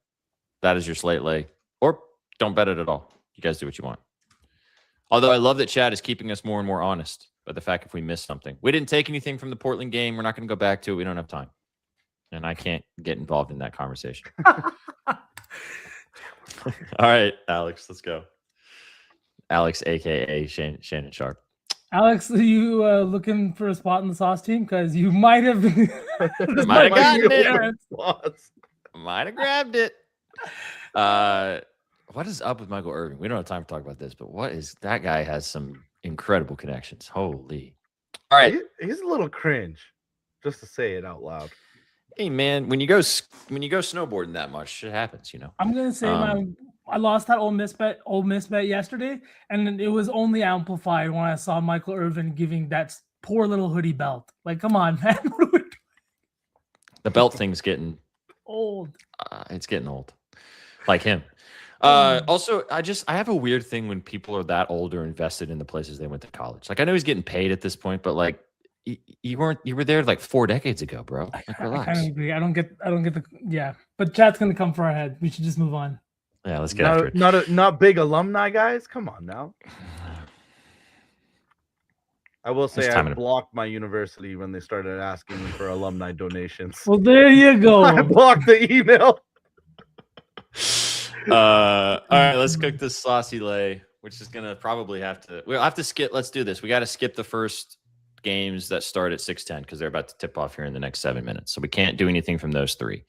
[SPEAKER 2] That is your slate leg. Or don't bet it at all. You guys do what you want. Although I love that Chad is keeping us more and more honest about the fact if we miss something. We didn't take anything from the Portland game. We're not going to go back to it. We don't have time. And I can't get involved in that conversation. All right, Alex, let's go. Alex, a.k.a. Shannon Sharp.
[SPEAKER 3] Alex, are you looking for a spot in the sauce team? Because you might have
[SPEAKER 2] Might have gotten it.
[SPEAKER 3] Yeah.
[SPEAKER 2] Might have grabbed it. What is up with Michael Irvin? We don't have time to talk about this, but what is that guy has some incredible connections. Holy. All right.
[SPEAKER 4] He's a little cringe, just to say it out loud.
[SPEAKER 2] Hey man, when you go snowboarding that much, shit happens, you know.
[SPEAKER 3] I'm gonna say I lost that Ole Miss bet yesterday, and it was only amplified when I saw Michael Irvin giving that poor little hoodie belt. Like, come on, man.
[SPEAKER 2] The belt thing's getting
[SPEAKER 3] old.
[SPEAKER 2] It's getting old. Like him. Also, I have a weird thing when people are that old or invested in the places they went to college. Like, I know he's getting paid at this point, but like you were there like 4 decades ago, bro. Like, relax.
[SPEAKER 3] I kind of agree. I don't get the but chat's gonna come for our head. We should just move on.
[SPEAKER 2] Yeah, let's get after it.
[SPEAKER 4] Not big alumni guys. Come on now. I will say I blocked my university when they started asking me for alumni donations.
[SPEAKER 3] Well, there you go.
[SPEAKER 4] I blocked the email.
[SPEAKER 2] All right, let's cook this saucy lay, which is gonna probably we'll have to skip. Let's do this. We got to skip the first games that start at 6:10 because they're about to tip off here in the next 7 minutes. So we can't do anything from those 3.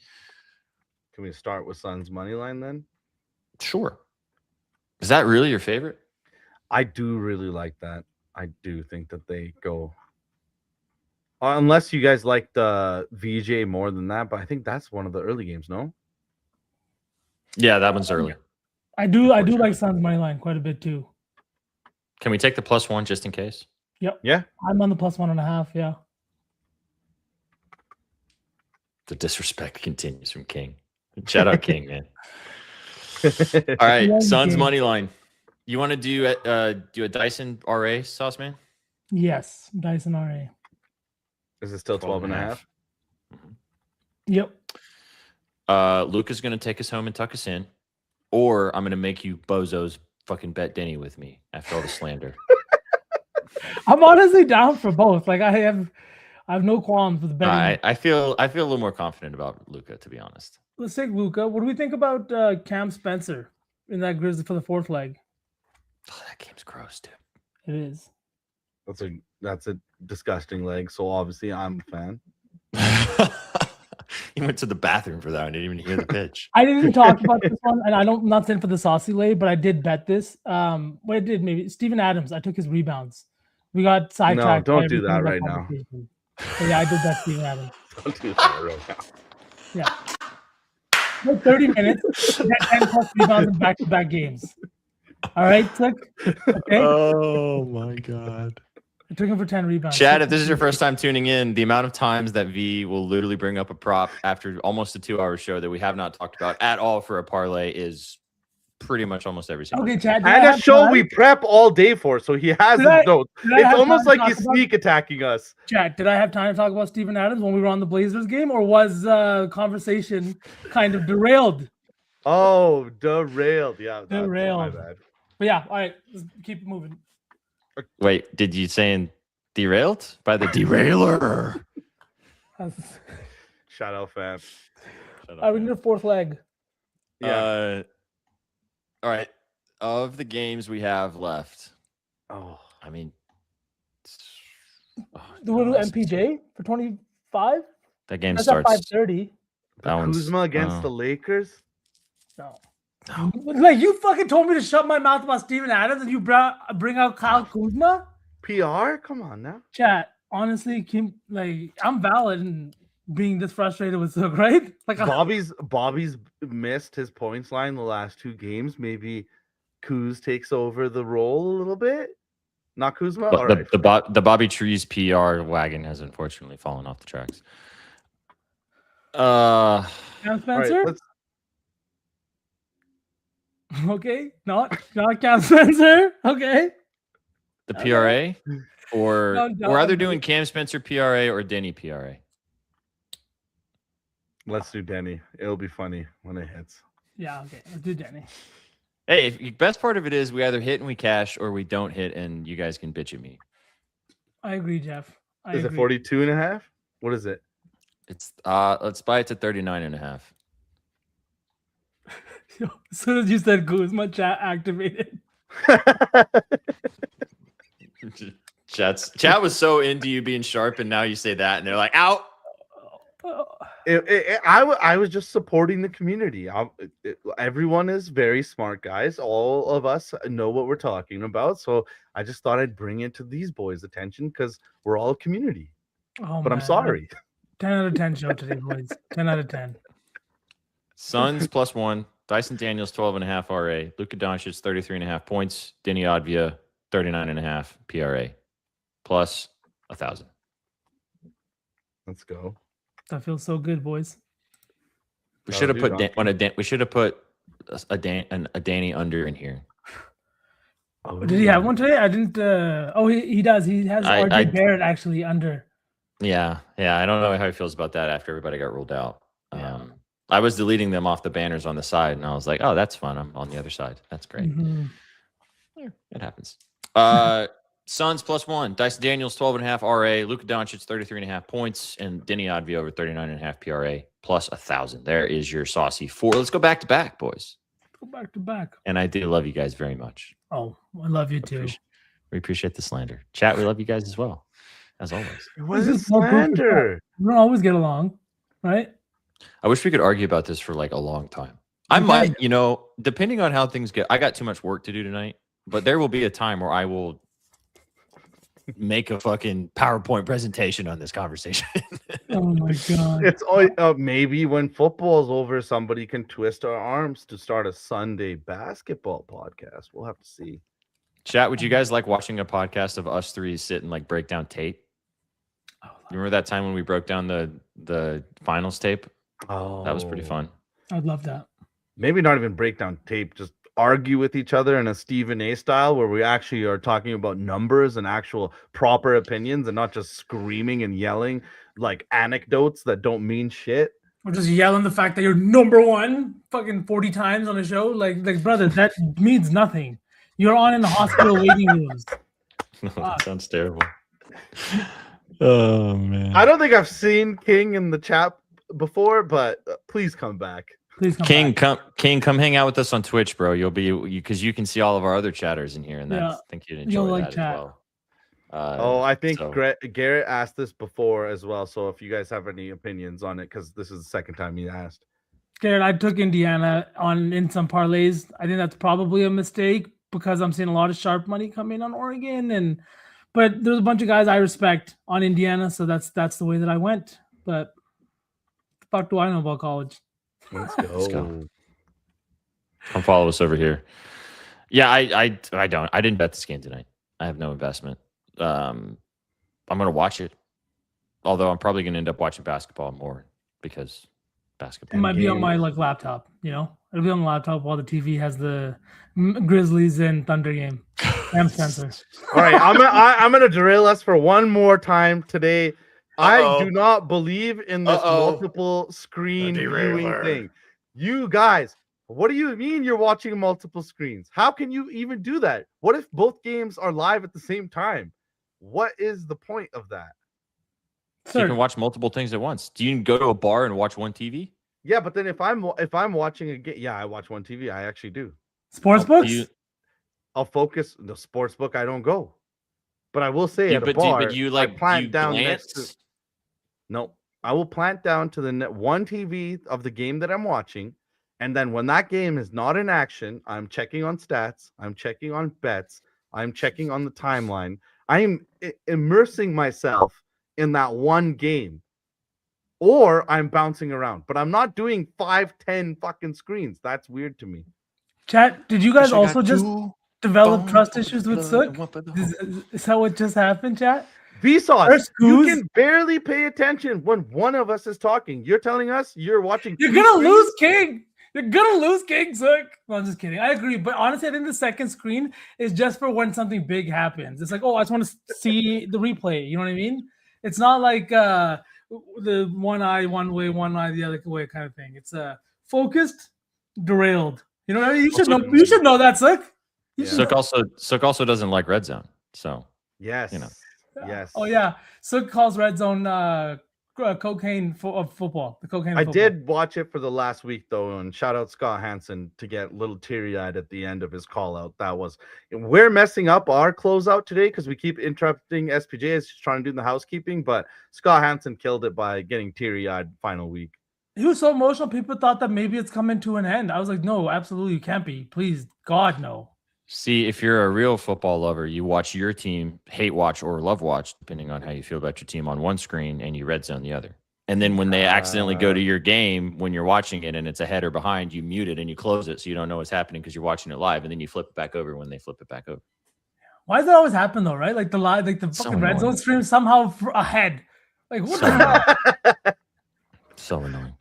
[SPEAKER 4] Can we start with Suns money line then?
[SPEAKER 2] Sure. Is that really your favorite?
[SPEAKER 4] I do really like that. I do think that they go. Unless you guys like the VJ more than that, but I think that's one of the early games, no?
[SPEAKER 2] Yeah, that one's early.
[SPEAKER 3] I do like Suns money line quite a bit too.
[SPEAKER 2] Can we take the +1 just in case?
[SPEAKER 3] Yep.
[SPEAKER 4] Yeah.
[SPEAKER 3] I'm on the +1.5. Yeah.
[SPEAKER 2] The disrespect continues from King. Shout out King, man. All right, Suns money line. You want to do a Dyson RA sauce, man?
[SPEAKER 3] Yes, Dyson RA.
[SPEAKER 4] Is it still 12.5?
[SPEAKER 3] Yep.
[SPEAKER 2] Luca's going to take us home and tuck us in, or I'm going to make you bozos fucking bet Denny with me after all the slander.
[SPEAKER 3] I'm honestly down for both. Like I have no qualms with betting.
[SPEAKER 2] I feel a little more confident about Luca, to be honest.
[SPEAKER 3] Let's take Luca. What do we think about Cam Spencer in that Grizzly for the 4th leg?
[SPEAKER 2] Oh, that game's gross, dude.
[SPEAKER 3] It is.
[SPEAKER 4] That's a disgusting leg. So obviously I'm a fan.
[SPEAKER 2] He went to the bathroom for that. I didn't even hear the pitch.
[SPEAKER 3] I didn't talk about this one, and I'm not saying for the saucy lay, but I did bet this. What I did maybe Steven Adams. I took his rebounds. We got sidetracked.
[SPEAKER 4] No, don't do that right now.
[SPEAKER 3] So yeah, I did that Steven Adams.
[SPEAKER 4] Don't do that right now.
[SPEAKER 3] Yeah. Like 30 minutes, 10+ rebounds in back-to-back games. All right, Click. Okay.
[SPEAKER 5] Oh my god.
[SPEAKER 3] I took him for 10 rebounds.
[SPEAKER 2] Chad, if this is your first time tuning in, the amount of times that V will literally bring up a prop after almost a 2-hour show that we have not talked about at all for a parlay is pretty much almost every single.
[SPEAKER 3] Okay, Chad.
[SPEAKER 4] And a show we prep all day for, so he has his notes. It's almost like he's sneak attacking us.
[SPEAKER 3] Chad, did I have time to talk about Steven Adams when we were on the Blazers game, or was conversation kind of derailed?
[SPEAKER 4] Oh, derailed. Yeah,
[SPEAKER 3] derailed. My bad. But yeah, all right, let's keep it moving.
[SPEAKER 2] Wait, did you saying derailed by the derailer?
[SPEAKER 4] Shout out, fam.
[SPEAKER 3] We need a 4th leg.
[SPEAKER 2] Yeah. All right. Of the games we have left, I mean,
[SPEAKER 3] do we do MPJ for 25?
[SPEAKER 2] That game
[SPEAKER 3] That's
[SPEAKER 2] starts
[SPEAKER 3] at 5:30.
[SPEAKER 4] Kuzma against the Lakers.
[SPEAKER 3] No. Like you fucking told me to shut my mouth about Steven Adams, and you bring out Kyle Kuzma.
[SPEAKER 4] PR, come on now.
[SPEAKER 3] Chat. Honestly, I'm valid in being this frustrated with Zook, right? Like
[SPEAKER 4] Bobby's missed his points line the last 2 games. Maybe Kuz takes over the role a little bit. Not Kuzma.
[SPEAKER 2] But
[SPEAKER 4] all right.
[SPEAKER 2] The Bobby Trees PR wagon has unfortunately fallen off the tracks.
[SPEAKER 3] Cam Spencer.
[SPEAKER 4] Right,
[SPEAKER 3] Okay, not Cam Spencer. Okay,
[SPEAKER 2] The PRA, or
[SPEAKER 3] No, no,
[SPEAKER 2] we're either
[SPEAKER 3] I'm-
[SPEAKER 2] doing Cam Spencer PRA or Denny PRA.
[SPEAKER 4] Let's do Denny. It'll be funny when it hits.
[SPEAKER 3] yeah. Okay, let's do Denny.
[SPEAKER 2] Hey, best part of it is we either hit and we cash, or we don't hit and you guys can bitch at me.
[SPEAKER 3] I agree, Jeff.
[SPEAKER 4] Is it 42.5? What is it?
[SPEAKER 2] It's let's buy it to 39.5.
[SPEAKER 3] As soon as you said Kuzma, chat activated.
[SPEAKER 2] Chat was so into you being sharp, and now you say that, and they're like, "Out."
[SPEAKER 4] I was just supporting the community. Everyone is very smart, guys. All of us know what we're talking about. So I just thought I'd bring it to these boys' attention because we're all a community.
[SPEAKER 3] Oh,
[SPEAKER 4] but I'm sorry.
[SPEAKER 3] 10 out of 10 show today, boys. 10 out of 10.
[SPEAKER 2] Suns +1. Dyson Daniels 12.5 RA. Luka Doncic 33.5 points. Denny Advia 39.5 PRA. Plus 1,000.
[SPEAKER 4] Let's go.
[SPEAKER 3] That feels so good, boys.
[SPEAKER 2] We should have put we should have put a Danny under in here.
[SPEAKER 3] Oh, did he have one today? I didn't. He does. He has RJ Barrett actually under.
[SPEAKER 2] Yeah. I don't know how he feels about that after everybody got ruled out.
[SPEAKER 3] Yeah.
[SPEAKER 2] I was deleting them off the banners on the side, and I was like, "Oh, that's fun. I'm on the other side. That's great."
[SPEAKER 3] Mm-hmm.
[SPEAKER 2] It happens. Suns +1. Dyson Daniels 12.5 RA. Luka Doncic 33.5 points, and Denny Advia over 39.5 PRA plus 1,000. There is your saucy 4. Let's go back to back, boys.
[SPEAKER 3] Go back to back.
[SPEAKER 2] And I do love you guys very much.
[SPEAKER 3] Oh, I love you too.
[SPEAKER 2] We appreciate the slander. Chat, we love you guys as well, as always.
[SPEAKER 4] It wasn't slander.
[SPEAKER 3] We don't always get along, right?
[SPEAKER 2] I wish we could argue about this for like a long time. I might, depending on how things get. I got too much work to do tonight, but there will be a time where I will make a fucking PowerPoint presentation on this conversation.
[SPEAKER 3] Oh my god!
[SPEAKER 4] It's always, maybe when football's over, somebody can twist our arms to start a Sunday basketball podcast. We'll have to see.
[SPEAKER 2] Chat, would you guys like watching a podcast of us three sit and like break down tape? You remember that time when we broke down the finals tape?
[SPEAKER 4] Oh,
[SPEAKER 2] that was pretty fun.
[SPEAKER 3] I'd love that.
[SPEAKER 4] Maybe not even break down tape, just argue with each other in a Stephen A style where we actually are talking about numbers and actual proper opinions and not just screaming and yelling like anecdotes that don't mean shit.
[SPEAKER 3] Or just yelling the fact that you're number one fucking 40 times on a show. Like brother, that means nothing. You're on in the hospital waiting rooms.
[SPEAKER 2] No, that sounds terrible. Oh man.
[SPEAKER 4] I don't think I've seen King in the chat before, but please come back.
[SPEAKER 3] Please come
[SPEAKER 2] King,
[SPEAKER 3] back.
[SPEAKER 2] come hang out with us on Twitch, bro. You'll be because you can see all of our other chatters in here, and I think you'd enjoy that as well.
[SPEAKER 4] I think Garrett asked this before as well. So if you guys have any opinions on it, because this is the second time he asked.
[SPEAKER 3] Garrett, I took Indiana in some parlays. I think that's probably a mistake because I'm seeing a lot of sharp money come in on Oregon, but there's a bunch of guys I respect on Indiana, so that's the way that I went. But the fuck do I know about college?
[SPEAKER 4] Let's go.
[SPEAKER 2] Come follow us over here. Yeah, I don't. I didn't bet this game tonight. I have no investment. I'm gonna watch it. Although I'm probably gonna end up watching basketball more because basketball.
[SPEAKER 3] It might be on my laptop. It'll be on the laptop while the TV has the Grizzlies and Thunder game. Cam Spencer.
[SPEAKER 4] All right, I'm gonna derail us for one more time today. I do not believe in this multiple screen viewing thing. You guys, what do you mean you're watching multiple screens? How can you even do that? What if both games are live at the same time? What is the point of that?
[SPEAKER 2] So you can watch multiple things at once. Do you go to a bar and watch one TV?
[SPEAKER 4] Yeah, but then if I'm watching a game, I watch one TV. I actually do.
[SPEAKER 3] Sports books?
[SPEAKER 4] I'll focus. The sports book, I don't go. But I will say at a bar, I plant down next to. No, I will plant down to the one TV of the game that I'm watching. And then when that game is not in action, I'm checking on stats. I'm checking on bets. I'm checking on the timeline. I am immersing myself in that one game. Or I'm bouncing around. But I'm not doing 5-10 fucking screens. That's weird to me.
[SPEAKER 3] Chat, did you guys also just develop trust issues with Sook? Is that what just happened, chat?
[SPEAKER 4] Vsauce, you can barely pay attention when one of us is talking. You're telling us you're watching.
[SPEAKER 3] You're gonna lose, King. You're gonna lose, King Zook. No, I'm just kidding. I agree, but honestly, I think the second screen is just for when something big happens. It's like, oh, I just want to see the replay. You know what I mean? It's not like the one eye one way, one eye the other way kind of thing. It's focused, derailed. You know what I mean? You should know. You should know that, Zook.
[SPEAKER 2] Sook also doesn't like red zone, so
[SPEAKER 4] yes,
[SPEAKER 2] you know.
[SPEAKER 4] Yes.
[SPEAKER 3] Oh yeah, Sook calls red zone cocaine of football. The cocaine.
[SPEAKER 4] I
[SPEAKER 3] football.
[SPEAKER 4] did watch it for the last week though, and shout out Scott Hansen to get a little teary-eyed at the end of his call out. We're messing up our closeout today because we keep interrupting SPJ as she's trying to do the housekeeping, but Scott Hansen killed it by getting teary-eyed final week.
[SPEAKER 3] He was so emotional. People thought that maybe it's coming to an end. I was like, no, absolutely, you can't be. Please, God, no.
[SPEAKER 2] See, if you're a real football lover, you watch your team hate watch or love watch, depending on how you feel about your team on one screen, and you red zone the other. And then when they accidentally go to your game, when you're watching it and it's ahead or behind, you mute it and you close it so you don't know what's happening because you're watching it live, and then you flip it back over when they flip it back over.
[SPEAKER 3] Why does that always happen though, right? Like the fucking red zone stream somehow ahead. Like what the hell?
[SPEAKER 2] So annoying.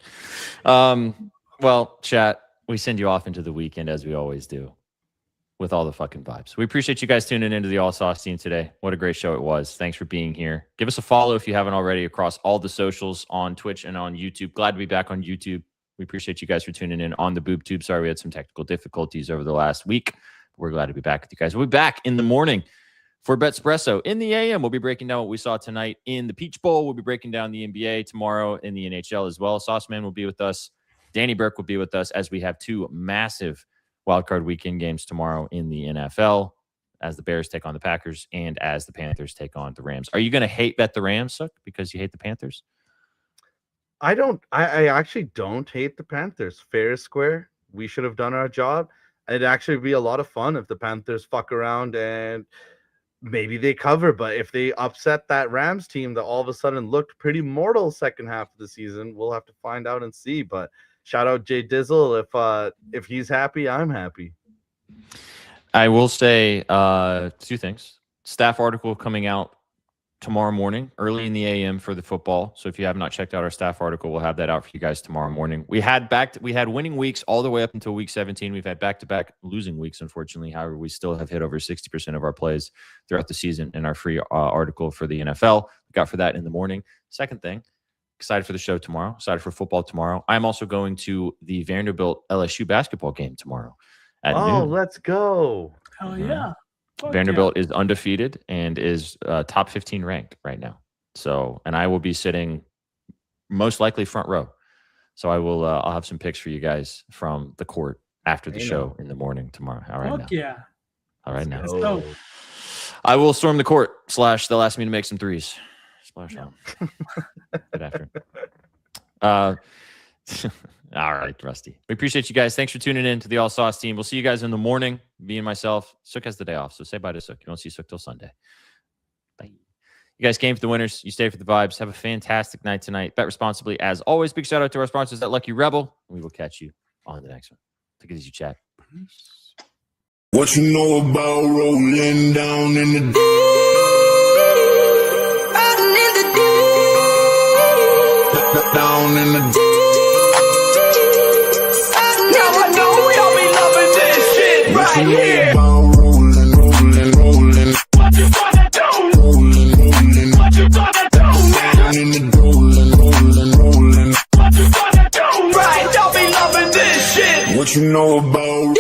[SPEAKER 2] Well, chat, we send you off into the weekend as we always do, with all the fucking vibes. We appreciate you guys tuning into the All Sauce team today. What a great show it was. Thanks for being here. Give us a follow if you haven't already across all the socials on Twitch and on YouTube. Glad to be back on YouTube. We appreciate you guys for tuning in on the Boob Tube. Sorry we had some technical difficulties over the last week. We're glad to be back with you guys. We'll be back in the morning for Betspresso. In the AM, we'll be breaking down what we saw tonight in the Peach Bowl. We'll be breaking down the NBA tomorrow in the NHL as well. Sauceman will be with us. Danny Burke will be with us as we have two massive wildcard weekend games tomorrow in the NFL as the Bears take on the Packers and as the Panthers take on the Rams. Are you going to bet the Rams, Sook, because you hate the Panthers?
[SPEAKER 4] I actually don't hate the Panthers. Fair is square. We should have done our job. It'd actually be a lot of fun if the Panthers fuck around and maybe they cover. But if they upset that Rams team that all of a sudden looked pretty mortal second half of the season, we'll have to find out and see. But shout out Jay Dizzle. If he's happy, I'm happy.
[SPEAKER 2] I will say two things. Staff article coming out tomorrow morning, early in the AM for the football. So if you have not checked out our staff article, we'll have that out for you guys tomorrow morning. We had winning weeks all the way up until week 17. We've had back-to-back losing weeks, unfortunately. However, we still have hit over 60% of our plays throughout the season in our free article for the NFL. We got for that in the morning. Second thing, excited for the show tomorrow. Excited for football tomorrow. I'm also going to the Vanderbilt LSU basketball game tomorrow at noon.
[SPEAKER 4] Let's go.
[SPEAKER 3] Hell yeah.
[SPEAKER 2] Vanderbilt is undefeated and is top 15 ranked right now. So, and I will be sitting most likely front row. So I will, I'll have some picks for you guys from the court after the show in the morning tomorrow. All right. All right now.
[SPEAKER 3] Let's go.
[SPEAKER 2] I will storm the court / they'll ask me to make some threes. Splash on. Good after. All right, Rusty. We appreciate you guys. Thanks for tuning in to the All Sauce team. We'll see you guys in the morning. Me and myself. Sook has the day off, so say bye to Sook. You won't see Sook till Sunday. Bye. You guys came for the winners. You stay for the vibes. Have a fantastic night tonight. Bet responsibly. As always, big shout out to our sponsors at Lucky Rebel. We will catch you on the next one. Take it easy, chat. Peace.
[SPEAKER 6] What you know about rolling down in the deep? Riding in the deep. Down in the deep. Now I know y'all be loving this shit right here. Rolling, rolling, rolling. What you gonna do? Rolling, rolling. What you gonna do? Down in the rolling, rolling, rolling. What you gonna do? Right, y'all be loving this shit. What you know about